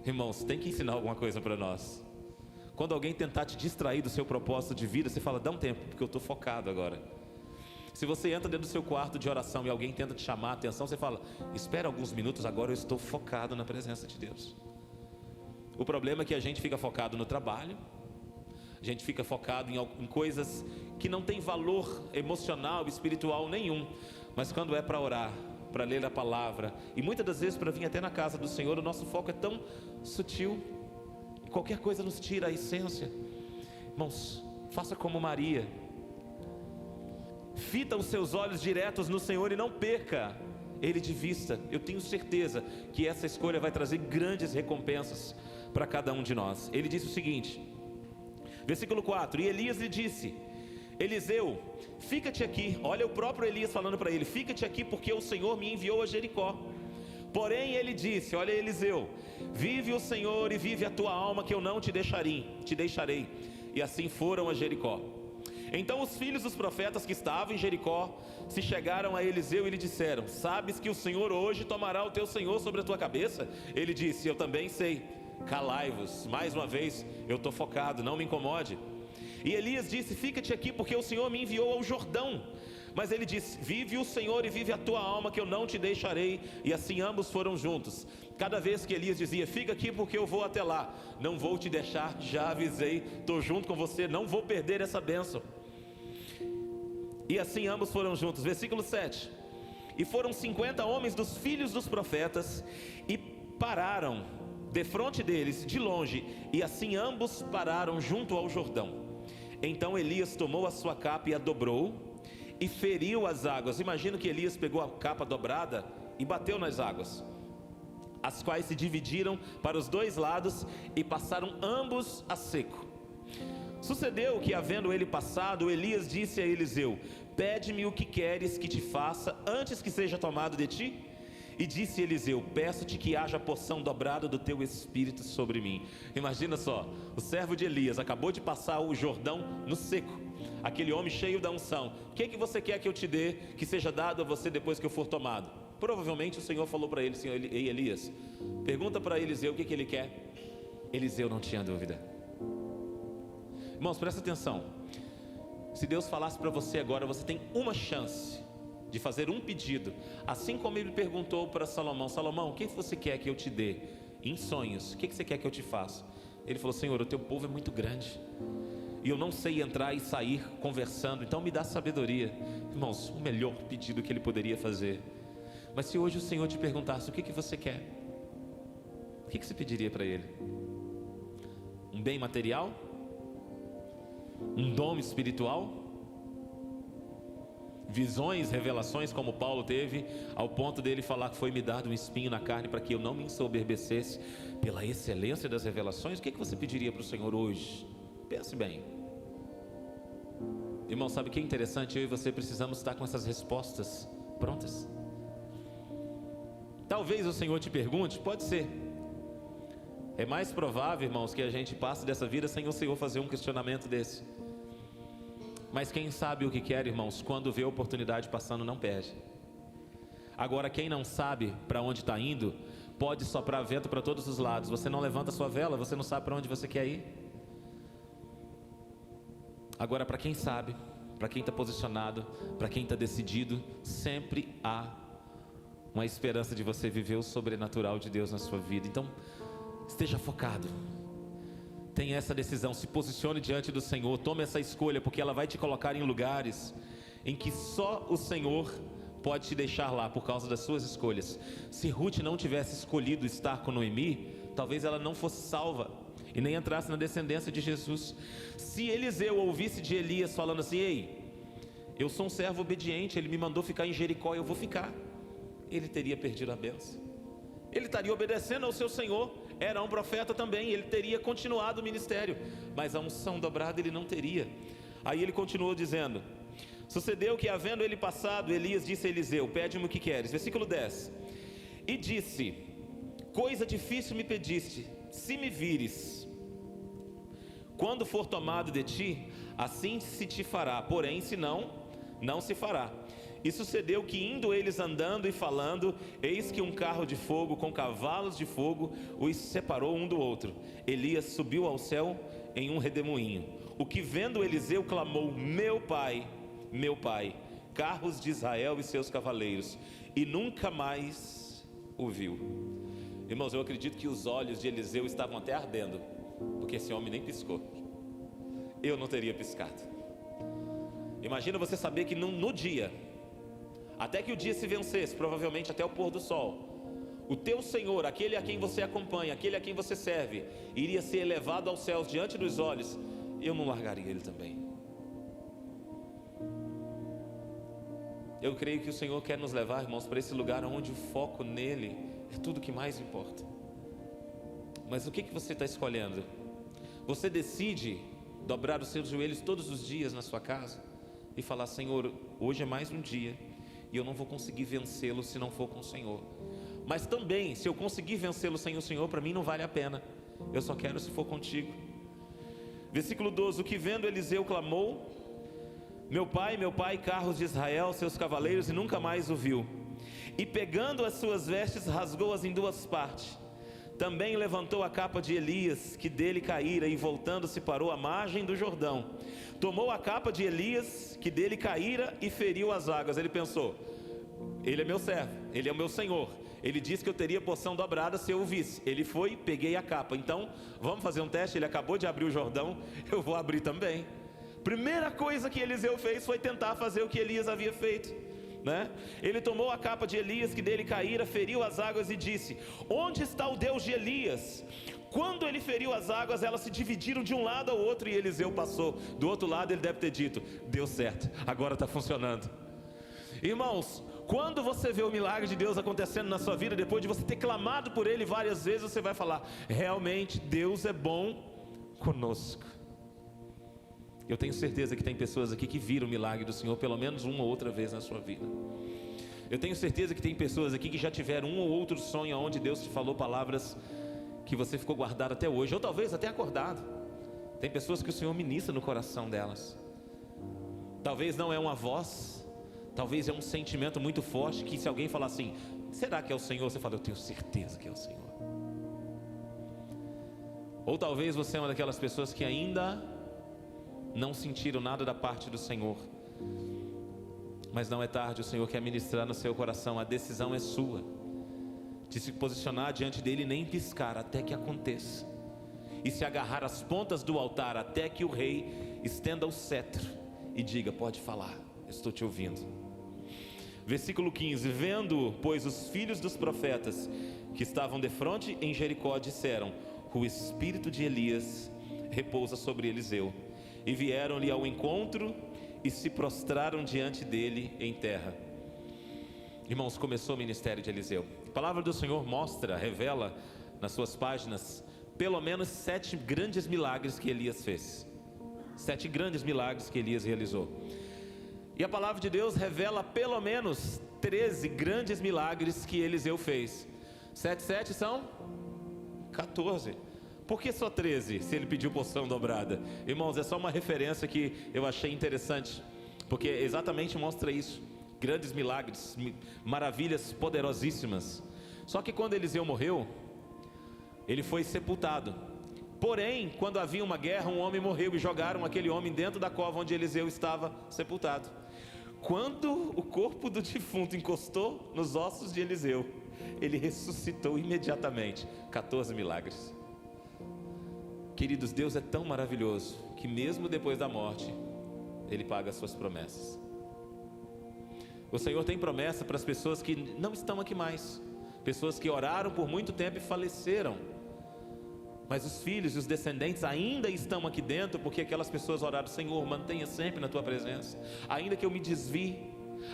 Irmãos, tem que ensinar alguma coisa para nós. Quando alguém tentar te distrair do seu propósito de vida, você fala: dá um tempo, porque eu estou focado agora. Se você entra dentro do seu quarto de oração e alguém tenta te chamar a atenção, você fala: espera alguns minutos, agora eu estou focado na presença de Deus. O problema é que a gente fica focado no trabalho, A gente fica focado em coisas que não tem valor emocional, espiritual nenhum. Mas quando é para orar, para ler a palavra, e muitas das vezes para vir até na casa do Senhor, o nosso foco é tão sutil. Qualquer coisa nos tira a essência. Irmãos, faça como Maria. Fita os seus olhos diretos no Senhor e não perca Ele de vista. Eu tenho certeza que essa escolha vai trazer grandes recompensas para cada um de nós. Ele disse o seguinte, versículo 4: e Elias lhe disse: Eliseu, fica-te aqui. Olha o próprio Elias falando para ele: fica-te aqui, porque o Senhor me enviou a Jericó. Porém ele disse, olha Eliseu: vive o Senhor e vive a tua alma, que eu não te deixarei. E assim foram a Jericó. Então os filhos dos profetas que estavam em Jericó se chegaram a Eliseu e lhe disseram: sabes que o Senhor hoje tomará o teu senhor sobre a tua cabeça? Ele disse: eu também sei. Calai-vos. Mais uma vez, eu estou focado, não me incomode. E Elias disse: fica-te aqui, porque o Senhor me enviou ao Jordão. Mas ele disse: vive o Senhor e vive a tua alma, que eu não te deixarei. E assim ambos foram juntos. Cada vez que Elias dizia: fica aqui porque eu vou até lá, não vou te deixar, já avisei, estou junto com você, não vou perder essa bênção. E assim ambos foram juntos. Versículo 7: e foram 50 homens dos filhos dos profetas, e pararam defronte deles de longe, e assim ambos pararam junto ao Jordão. Então Elias tomou a sua capa e a dobrou, e feriu as águas. Imagino que Elias pegou a capa dobrada e bateu nas águas, as quais se dividiram para os dois lados, e passaram ambos a seco. Sucedeu que, havendo ele passado, Elias disse a Eliseu: pede-me o que queres que te faça antes que seja tomado de ti? E disse Eliseu: peço-te que haja porção dobrada do teu espírito sobre mim. Imagina só, o servo de Elias acabou de passar o Jordão no seco, aquele homem cheio da unção. O que você quer que eu te dê, que seja dado a você depois que eu for tomado? Provavelmente o Senhor falou para ele: Senhor, ei Elias, pergunta para Eliseu o que ele quer. Eliseu não tinha dúvida. Irmãos, presta atenção. Se Deus falasse para você agora, você tem uma chance de fazer um pedido, assim como ele perguntou para Salomão: Salomão, o que você quer que eu te dê? Em sonhos, o que você quer que eu te faça? Ele falou: Senhor, o teu povo é muito grande, e eu não sei entrar e sair conversando, então me dá sabedoria. Irmãos, o melhor pedido que ele poderia fazer. Mas se hoje o Senhor te perguntasse: o que você quer? O que você pediria para ele? Um bem material? Um dom espiritual? Visões, revelações, como Paulo teve, ao ponto dele falar que foi me dado um espinho na carne para que eu não me ensoberbecesse pela excelência das revelações? O que você pediria para o Senhor hoje? Pense bem. Irmão, sabe o que é interessante? Eu e você precisamos estar com essas respostas prontas. Talvez o Senhor te pergunte, pode ser. É mais provável, irmãos, que a gente passe dessa vida sem o Senhor fazer um questionamento desse. Mas quem sabe o que quer, irmãos, quando vê a oportunidade passando, não perde. Agora, quem não sabe para onde está indo, pode soprar vento para todos os lados. Você não levanta a sua vela, você não sabe para onde você quer ir. Agora, para quem sabe, para quem está posicionado, para quem está decidido, sempre há uma esperança de você viver o sobrenatural de Deus na sua vida. Então, esteja focado. Tenha essa decisão, se posicione diante do Senhor, tome essa escolha, porque ela vai te colocar em lugares em que só o Senhor pode te deixar lá por causa das suas escolhas. Se Ruth não tivesse escolhido estar com Noemi, talvez ela não fosse salva e nem entrasse na descendência de Jesus. Se Eliseu ouvisse de Elias falando assim: ei, eu sou um servo obediente, ele me mandou ficar em Jericó, eu vou ficar, ele teria perdido a bênção. Ele estaria obedecendo ao seu Senhor, era um profeta também, ele teria continuado o ministério, mas a unção dobrada ele não teria. Aí ele continuou dizendo: sucedeu que, havendo ele passado, Elias disse a Eliseu: pede-me o que queres. Versículo 10: e disse: coisa difícil me pediste, se me vires, quando for tomado de ti, assim se te fará, porém se não, não se fará. E sucedeu que, indo eles andando e falando, eis que um carro de fogo com cavalos de fogo os separou um do outro. Elias subiu ao céu em um redemoinho. O que, vendo Eliseu, clamou: meu pai, carros de Israel e seus cavaleiros, e nunca mais o viu. Irmãos, eu acredito que os olhos de Eliseu estavam até ardendo, porque esse homem nem piscou. eu não teria piscado. Imagina você saber que no dia, até que o dia se vencesse, provavelmente até o pôr do sol, o teu Senhor, aquele a quem você acompanha, aquele a quem você serve, iria ser elevado aos céus diante dos olhos. Eu não largaria ele também. Eu creio que o Senhor quer nos levar, irmãos, para esse lugar onde o foco nele é tudo que mais importa. Mas o que você está escolhendo? Você decide dobrar os seus joelhos todos os dias na sua casa e falar: Senhor, hoje é mais um dia e eu não vou conseguir vencê-lo se não for com o Senhor. Mas também, se eu conseguir vencê-lo sem o Senhor, para mim não vale a pena. Eu só quero se for contigo. Versículo 12: o que vendo Eliseu clamou: meu pai, carros de Israel, seus cavaleiros, e nunca mais o viu. E pegando as suas vestes, rasgou-as em duas partes. Também levantou a capa de Elias, que dele caíra, e voltando-se parou à margem do Jordão. Tomou a capa de Elias, que dele caíra, e feriu as águas. Ele pensou: ele é meu servo, ele é o meu Senhor. Ele disse que eu teria porção dobrada se eu o visse. Ele foi, peguei a capa. Então, vamos fazer um teste. Ele acabou de abrir o Jordão, eu vou abrir também. Primeira coisa que Eliseu fez foi tentar fazer o que Elias havia feito, né? Ele tomou a capa de Elias, que dele caíra, feriu as águas e disse: onde está o Deus de Elias? Quando ele feriu as águas, elas se dividiram de um lado ao outro e Eliseu passou. Do outro lado ele deve ter dito: deu certo, agora está funcionando. Irmãos, quando você vê o milagre de Deus acontecendo na sua vida, depois de você ter clamado por ele várias vezes, você vai falar: realmente Deus é bom conosco. Eu tenho certeza que tem pessoas aqui que viram o milagre do Senhor pelo menos uma ou outra vez na sua vida. Eu tenho certeza que tem pessoas aqui que já tiveram um ou outro sonho onde Deus te falou palavras que você ficou guardado até hoje, ou talvez até acordado. Tem pessoas que o Senhor ministra no coração delas. Talvez não é uma voz, talvez é um sentimento muito forte, que se alguém falar assim: será que é o Senhor? Você fala: eu tenho certeza que é o Senhor. Ou talvez você é uma daquelas pessoas que ainda não sentiram nada da parte do Senhor. Mas não é tarde, o Senhor quer ministrar no seu coração. A decisão é sua, de se posicionar diante dele e nem piscar até que aconteça, e se agarrar às pontas do altar até que o rei estenda o cetro e diga: pode falar, eu estou te ouvindo. Versículo 15: vendo, pois, os filhos dos profetas que estavam defronte em Jericó, disseram: o espírito de Elias repousa sobre Eliseu. E vieram-lhe ao encontro e se prostraram diante dele em terra. Irmãos, começou o ministério de Eliseu. A palavra do Senhor mostra, revela nas suas páginas, pelo menos 7 grandes milagres que Elias fez. 7 grandes milagres que Elias realizou. E a palavra de Deus revela pelo menos 13 grandes milagres que Eliseu fez. 7 são 14. Por que só 13, se ele pediu porção dobrada? Irmãos, é só uma referência que eu achei interessante, porque exatamente mostra isso. Grandes milagres, maravilhas poderosíssimas. Só que quando Eliseu morreu, ele foi sepultado. Porém, quando havia uma guerra, um homem morreu e jogaram aquele homem dentro da cova onde Eliseu estava sepultado. Quando o corpo do defunto encostou nos ossos de Eliseu, ele ressuscitou imediatamente. 14 milagres. Queridos, Deus é tão maravilhoso que mesmo depois da morte, Ele paga as suas promessas. O Senhor tem promessa para as pessoas que não estão aqui mais, pessoas que oraram por muito tempo e faleceram, mas os filhos e os descendentes ainda estão aqui dentro, porque aquelas pessoas oraram: Senhor, mantenha sempre na Tua presença, ainda que eu me desvie,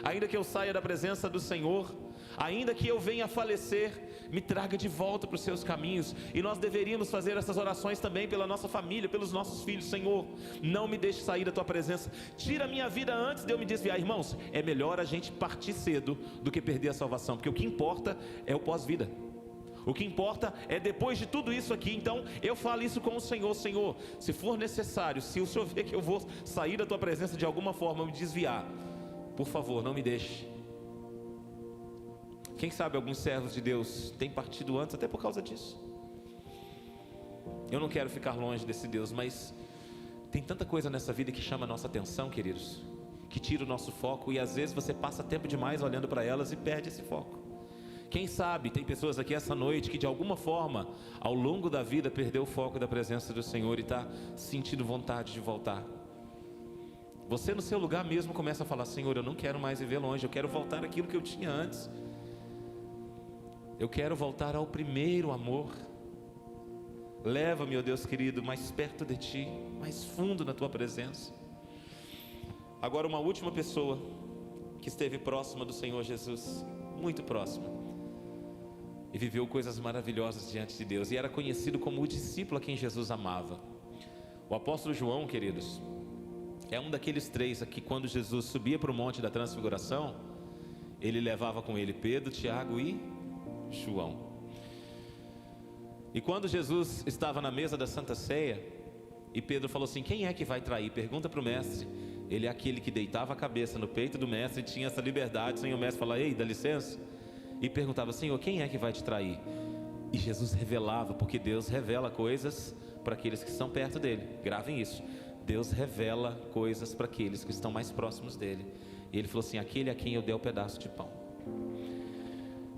ainda que eu saia da presença do Senhor, ainda que eu venha a falecer, me traga de volta para os seus caminhos. E nós deveríamos fazer essas orações também pela nossa família, pelos nossos filhos. Senhor, não me deixe sair da Tua presença, tira a minha vida antes de eu me desviar. Irmãos, é melhor a gente partir cedo do que perder a salvação, porque o que importa é o pós-vida. O que importa é depois de tudo isso aqui. Então eu falo isso com o Senhor: Senhor, se for necessário, se o Senhor ver que eu vou sair da Tua presença de alguma forma, me desviar, por favor, não me deixe. Quem sabe alguns servos de Deus têm partido antes até por causa disso. Eu não quero ficar longe desse Deus, mas tem tanta coisa nessa vida que chama a nossa atenção, queridos, que tira o nosso foco, e às vezes você passa tempo demais olhando para elas e perde esse foco. Quem sabe tem pessoas aqui essa noite que de alguma forma, ao longo da vida, perdeu o foco da presença do Senhor e está sentindo vontade de voltar. Você no seu lugar mesmo começa a falar: Senhor, eu não quero mais viver longe, eu quero voltar àquilo que eu tinha antes. Eu quero voltar ao primeiro amor. Leva-me, ó Deus querido, mais perto de Ti, mais fundo na Tua presença. Agora, uma última pessoa que esteve próxima do Senhor Jesus, muito próxima, e viveu coisas maravilhosas diante de Deus, e era conhecido como o discípulo a quem Jesus amava. O apóstolo João, queridos, é um daqueles três aqui, quando Jesus subia para o monte da transfiguração, ele levava com ele Pedro, Tiago e João. E quando Jesus estava na mesa da Santa Ceia, e Pedro falou assim: quem é que vai trair? Pergunta para o mestre. Ele é aquele que deitava a cabeça no peito do mestre e tinha essa liberdade, sem o mestre falar: ei, dá licença. E perguntava: Senhor, quem é que vai te trair? E Jesus revelava, porque Deus revela coisas para aqueles que estão perto dele. Gravem isso: Deus revela coisas para aqueles que estão mais próximos dele. E ele falou assim: aquele a quem eu dei o pedaço de pão.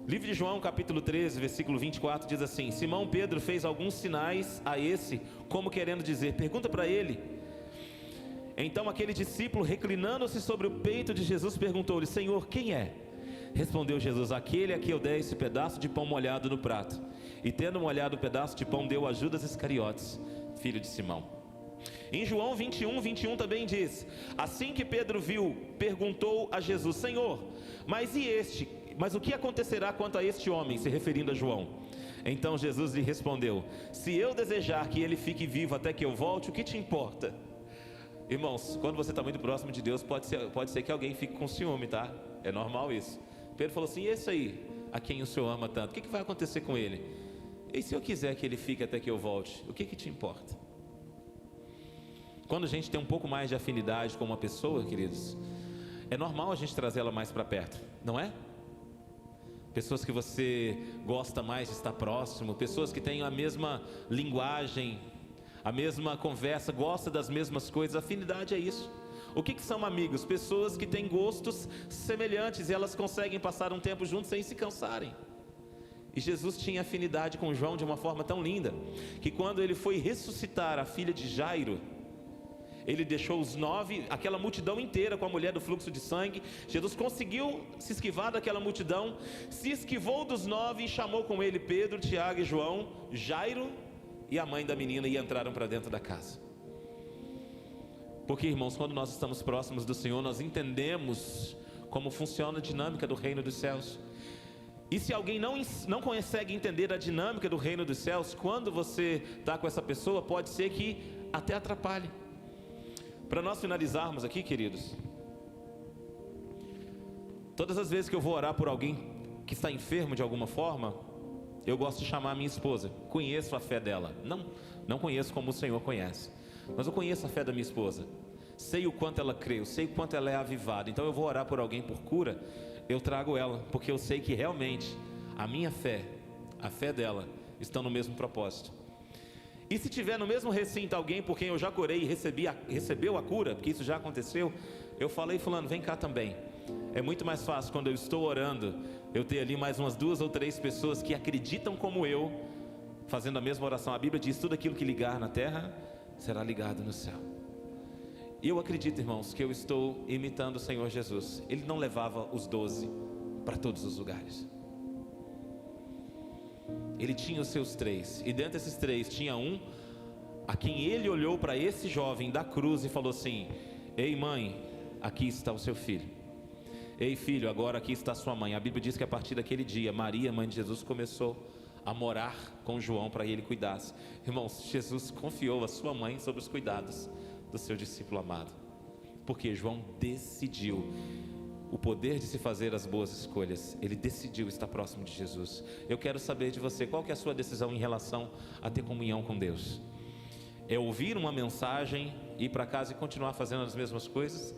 Livro de João, capítulo 13, versículo 24, diz assim: Simão Pedro fez alguns sinais a esse, como querendo dizer: pergunta para ele. Então aquele discípulo, reclinando-se sobre o peito de Jesus, perguntou-lhe: Senhor, quem é? Respondeu Jesus: aquele a quem eu dei esse pedaço de pão molhado no prato. E tendo molhado o pedaço de pão, deu a Judas Iscariotes, filho de Simão. Em João 21 também diz: assim que Pedro viu, perguntou a Jesus: Senhor, mas o que acontecerá quanto a este homem? Se referindo a João. Então Jesus lhe respondeu: se eu desejar que ele fique vivo até que eu volte, o que te importa? Irmãos, quando você está muito próximo de Deus, pode ser que alguém fique com ciúme, tá? É normal isso. Pedro falou assim: e esse aí, a quem o Senhor ama tanto, o que vai acontecer com ele? E se eu quiser que ele fique até que eu volte, o que te importa? Quando a gente tem um pouco mais de afinidade com uma pessoa, queridos, é normal a gente trazê-la mais para perto, não é? Pessoas que você gosta mais de estar próximo, pessoas que têm a mesma linguagem, a mesma conversa, gosta das mesmas coisas. Afinidade é isso. O que são amigos? Pessoas que têm gostos semelhantes e elas conseguem passar um tempo juntos sem se cansarem. E Jesus tinha afinidade com João de uma forma tão linda, que quando ele foi ressuscitar a filha de Jairo, ele deixou os 9, aquela multidão inteira com a mulher do fluxo de sangue. Jesus conseguiu se esquivar daquela multidão, se esquivou dos 9 e chamou com ele Pedro, Tiago e João, Jairo e a mãe da menina, e entraram para dentro da casa. Porque, irmãos, quando nós estamos próximos do Senhor, nós entendemos como funciona a dinâmica do reino dos céus. E se alguém não consegue entender a dinâmica do reino dos céus, quando você está com essa pessoa, pode ser que até atrapalhe. Para nós finalizarmos aqui, queridos, todas as vezes que eu vou orar por alguém que está enfermo de alguma forma, eu gosto de chamar a minha esposa. Conheço a fé dela, não conheço como o Senhor conhece, mas eu conheço a fé da minha esposa. Sei o quanto ela crê, eu sei o quanto ela é avivada. Então eu vou orar por alguém por cura, eu trago ela, porque eu sei que realmente a minha fé, a fé dela, estão no mesmo propósito. E se tiver no mesmo recinto alguém por quem eu já curei e recebeu a cura, porque isso já aconteceu, eu falei: fulano, vem cá também. É muito mais fácil quando eu estou orando, eu ter ali mais umas 2 ou 3 pessoas que acreditam como eu, fazendo a mesma oração. A Bíblia diz: tudo aquilo que ligar na terra, será ligado no céu. E eu acredito, irmãos, que eu estou imitando o Senhor Jesus. Ele não levava os 12 para todos os lugares. Ele tinha os seus 3, e dentro desses 3 tinha um a quem ele olhou para esse jovem da cruz e falou assim: ei mãe, aqui está o seu filho. Ei filho, agora aqui está sua mãe. A Bíblia diz que a partir daquele dia, Maria, mãe de Jesus, começou a morar com João para que ele cuidasse. Irmãos, Jesus confiou a sua mãe sobre os cuidados do seu discípulo amado, porque João decidiu o poder de se fazer as boas escolhas. Ele decidiu estar próximo de Jesus. Eu quero saber de você, qual que é a sua decisão em relação a ter comunhão com Deus? É ouvir uma mensagem, ir para casa e continuar fazendo as mesmas coisas?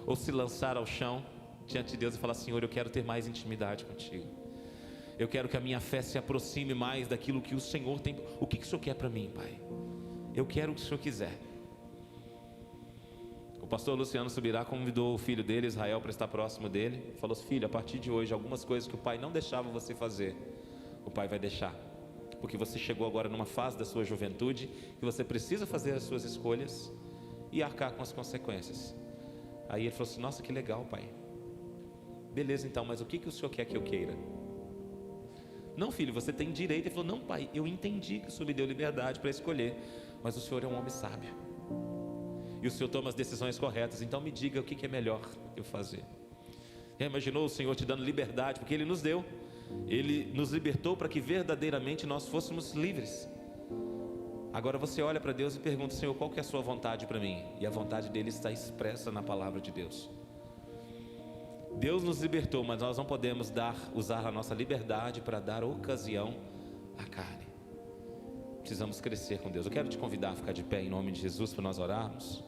Ou se lançar ao chão diante de Deus e falar: Senhor, eu quero ter mais intimidade contigo. Eu quero que a minha fé se aproxime mais daquilo que o Senhor tem. O que o Senhor quer para mim, Pai? Eu quero o que o Senhor quiser. O pastor Luciano Subirá convidou o filho dele, Israel, para estar próximo dele. Falou: filho, a partir de hoje, algumas coisas que o pai não deixava você fazer, o pai vai deixar. Porque você chegou agora numa fase da sua juventude que você precisa fazer as suas escolhas e arcar com as consequências. Aí ele falou assim: nossa, que legal, pai. Beleza, então, mas o que o senhor quer que eu queira? Não, filho, você tem direito. Ele falou: não, pai, eu entendi que o senhor me deu liberdade para escolher, mas o senhor é um homem sábio e o senhor toma as decisões corretas, então me diga o que é melhor eu fazer. Já imaginou o Senhor te dando liberdade? Porque Ele nos deu, Ele nos libertou para que verdadeiramente nós fôssemos livres. Agora você olha para Deus e pergunta: Senhor, qual que é a sua vontade para mim? E a vontade dele está expressa na palavra de Deus. Deus nos libertou, mas nós não podemos usar a nossa liberdade para dar ocasião à carne. Precisamos crescer com Deus. Eu quero te convidar a ficar de pé em nome de Jesus para nós orarmos.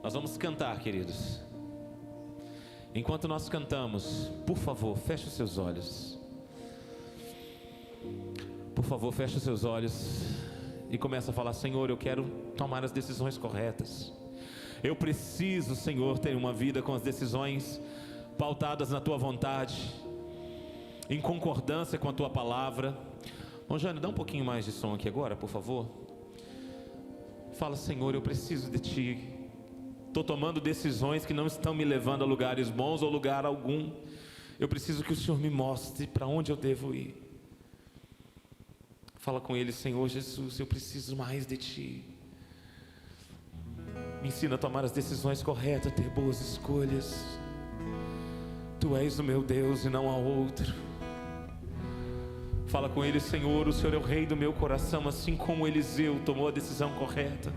Nós vamos cantar, queridos. Enquanto nós cantamos, por favor, feche os seus olhos. Por favor, feche os seus olhos e começa a falar: Senhor, eu quero tomar as decisões corretas. Eu preciso, Senhor, ter uma vida com as decisões pautadas na Tua vontade, em concordância com a Tua palavra. Bom, Jane, dá um pouquinho mais de som aqui agora, por favor. Fala: Senhor, eu preciso de Ti. Estou tomando decisões que não estão me levando a lugares bons ou lugar algum. Eu preciso que o Senhor me mostre para onde eu devo ir. Fala com Ele: Senhor Jesus, eu preciso mais de Ti. Me ensina a tomar as decisões corretas, a ter boas escolhas. Tu és o meu Deus e não há outro. Fala com Ele: Senhor, o Senhor é o Rei do meu coração, assim como Eliseu tomou a decisão correta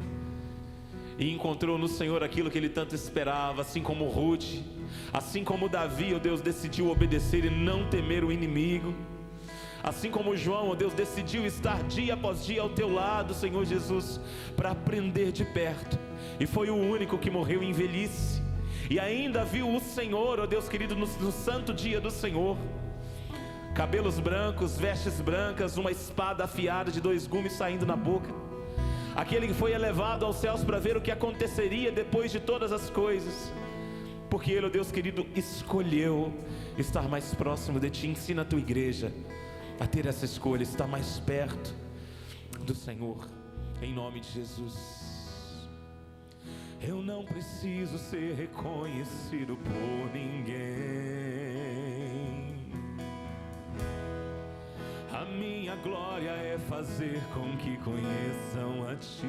e encontrou no Senhor aquilo que ele tanto esperava, assim como Ruth, assim como Davi, ó Deus, decidiu obedecer e não temer o inimigo, assim como João, ó Deus, decidiu estar dia após dia ao teu lado, Senhor Jesus, para aprender de perto, e foi o único que morreu em velhice, e ainda viu o Senhor, ó Deus querido, no santo dia do Senhor, cabelos brancos, vestes brancas, uma espada afiada de 2 gumes saindo na boca. Aquele que foi elevado aos céus para ver o que aconteceria depois de todas as coisas. Porque Ele, ó Deus querido, escolheu estar mais próximo de Ti. Ensina a Tua igreja a ter essa escolha, estar mais perto do Senhor, em nome de Jesus. Eu não preciso ser reconhecido por ninguém. A minha glória é fazer com que conheçam a Ti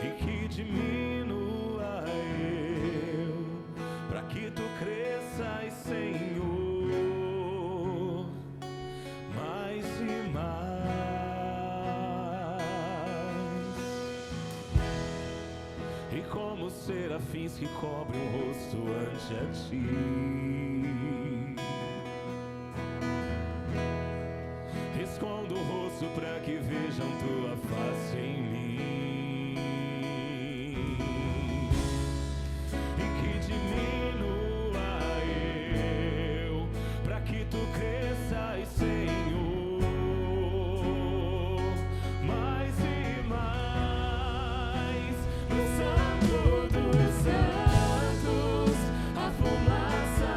e que diminua eu, para que Tu cresças, Senhor, mais e mais. E como serafins que cobrem o rosto ante a Ti, escondo o rosto para que vejam Tua face em mim, e que diminua eu, para que Tu cresças, Senhor, mais e mais. No Santo dos Santos, a fumaça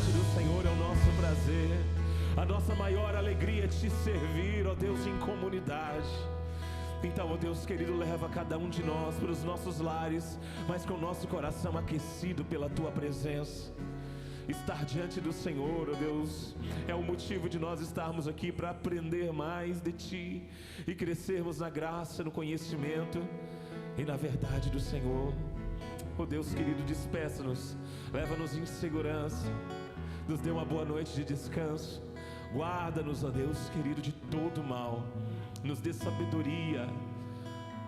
diante do Senhor é o nosso prazer. A nossa maior alegria é te servir, ó Deus, em comunidade. Então, ó Deus querido, leva cada um de nós para os nossos lares, mas com o nosso coração aquecido pela Tua presença. Estar diante do Senhor, ó Deus, é o motivo de nós estarmos aqui para aprender mais de Ti e crescermos na graça, no conhecimento e na verdade do Senhor. Ó Deus querido, despeça-nos, leva-nos em segurança, nos dê uma boa noite de descanso. Guarda-nos, ó Deus querido, de todo mal. Nos dê sabedoria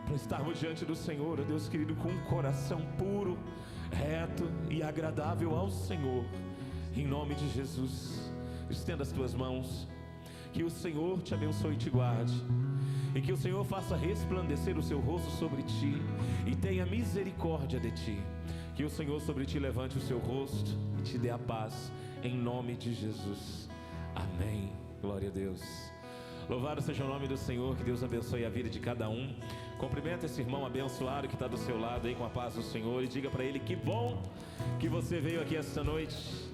para estarmos diante do Senhor, ó Deus querido, com um coração puro, reto e agradável ao Senhor. Em nome de Jesus, estenda as tuas mãos. Que o Senhor te abençoe e te guarde, e que o Senhor faça resplandecer o seu rosto sobre ti e tenha misericórdia de ti. Que o Senhor sobre ti levante o seu rosto e te dê a paz, em nome de Jesus. Amém. Glória a Deus. Louvado seja o nome do Senhor. Que Deus abençoe a vida de cada um. Cumprimenta esse irmão abençoado que está do seu lado aí com a paz do Senhor e diga para ele: que bom que você veio aqui esta noite.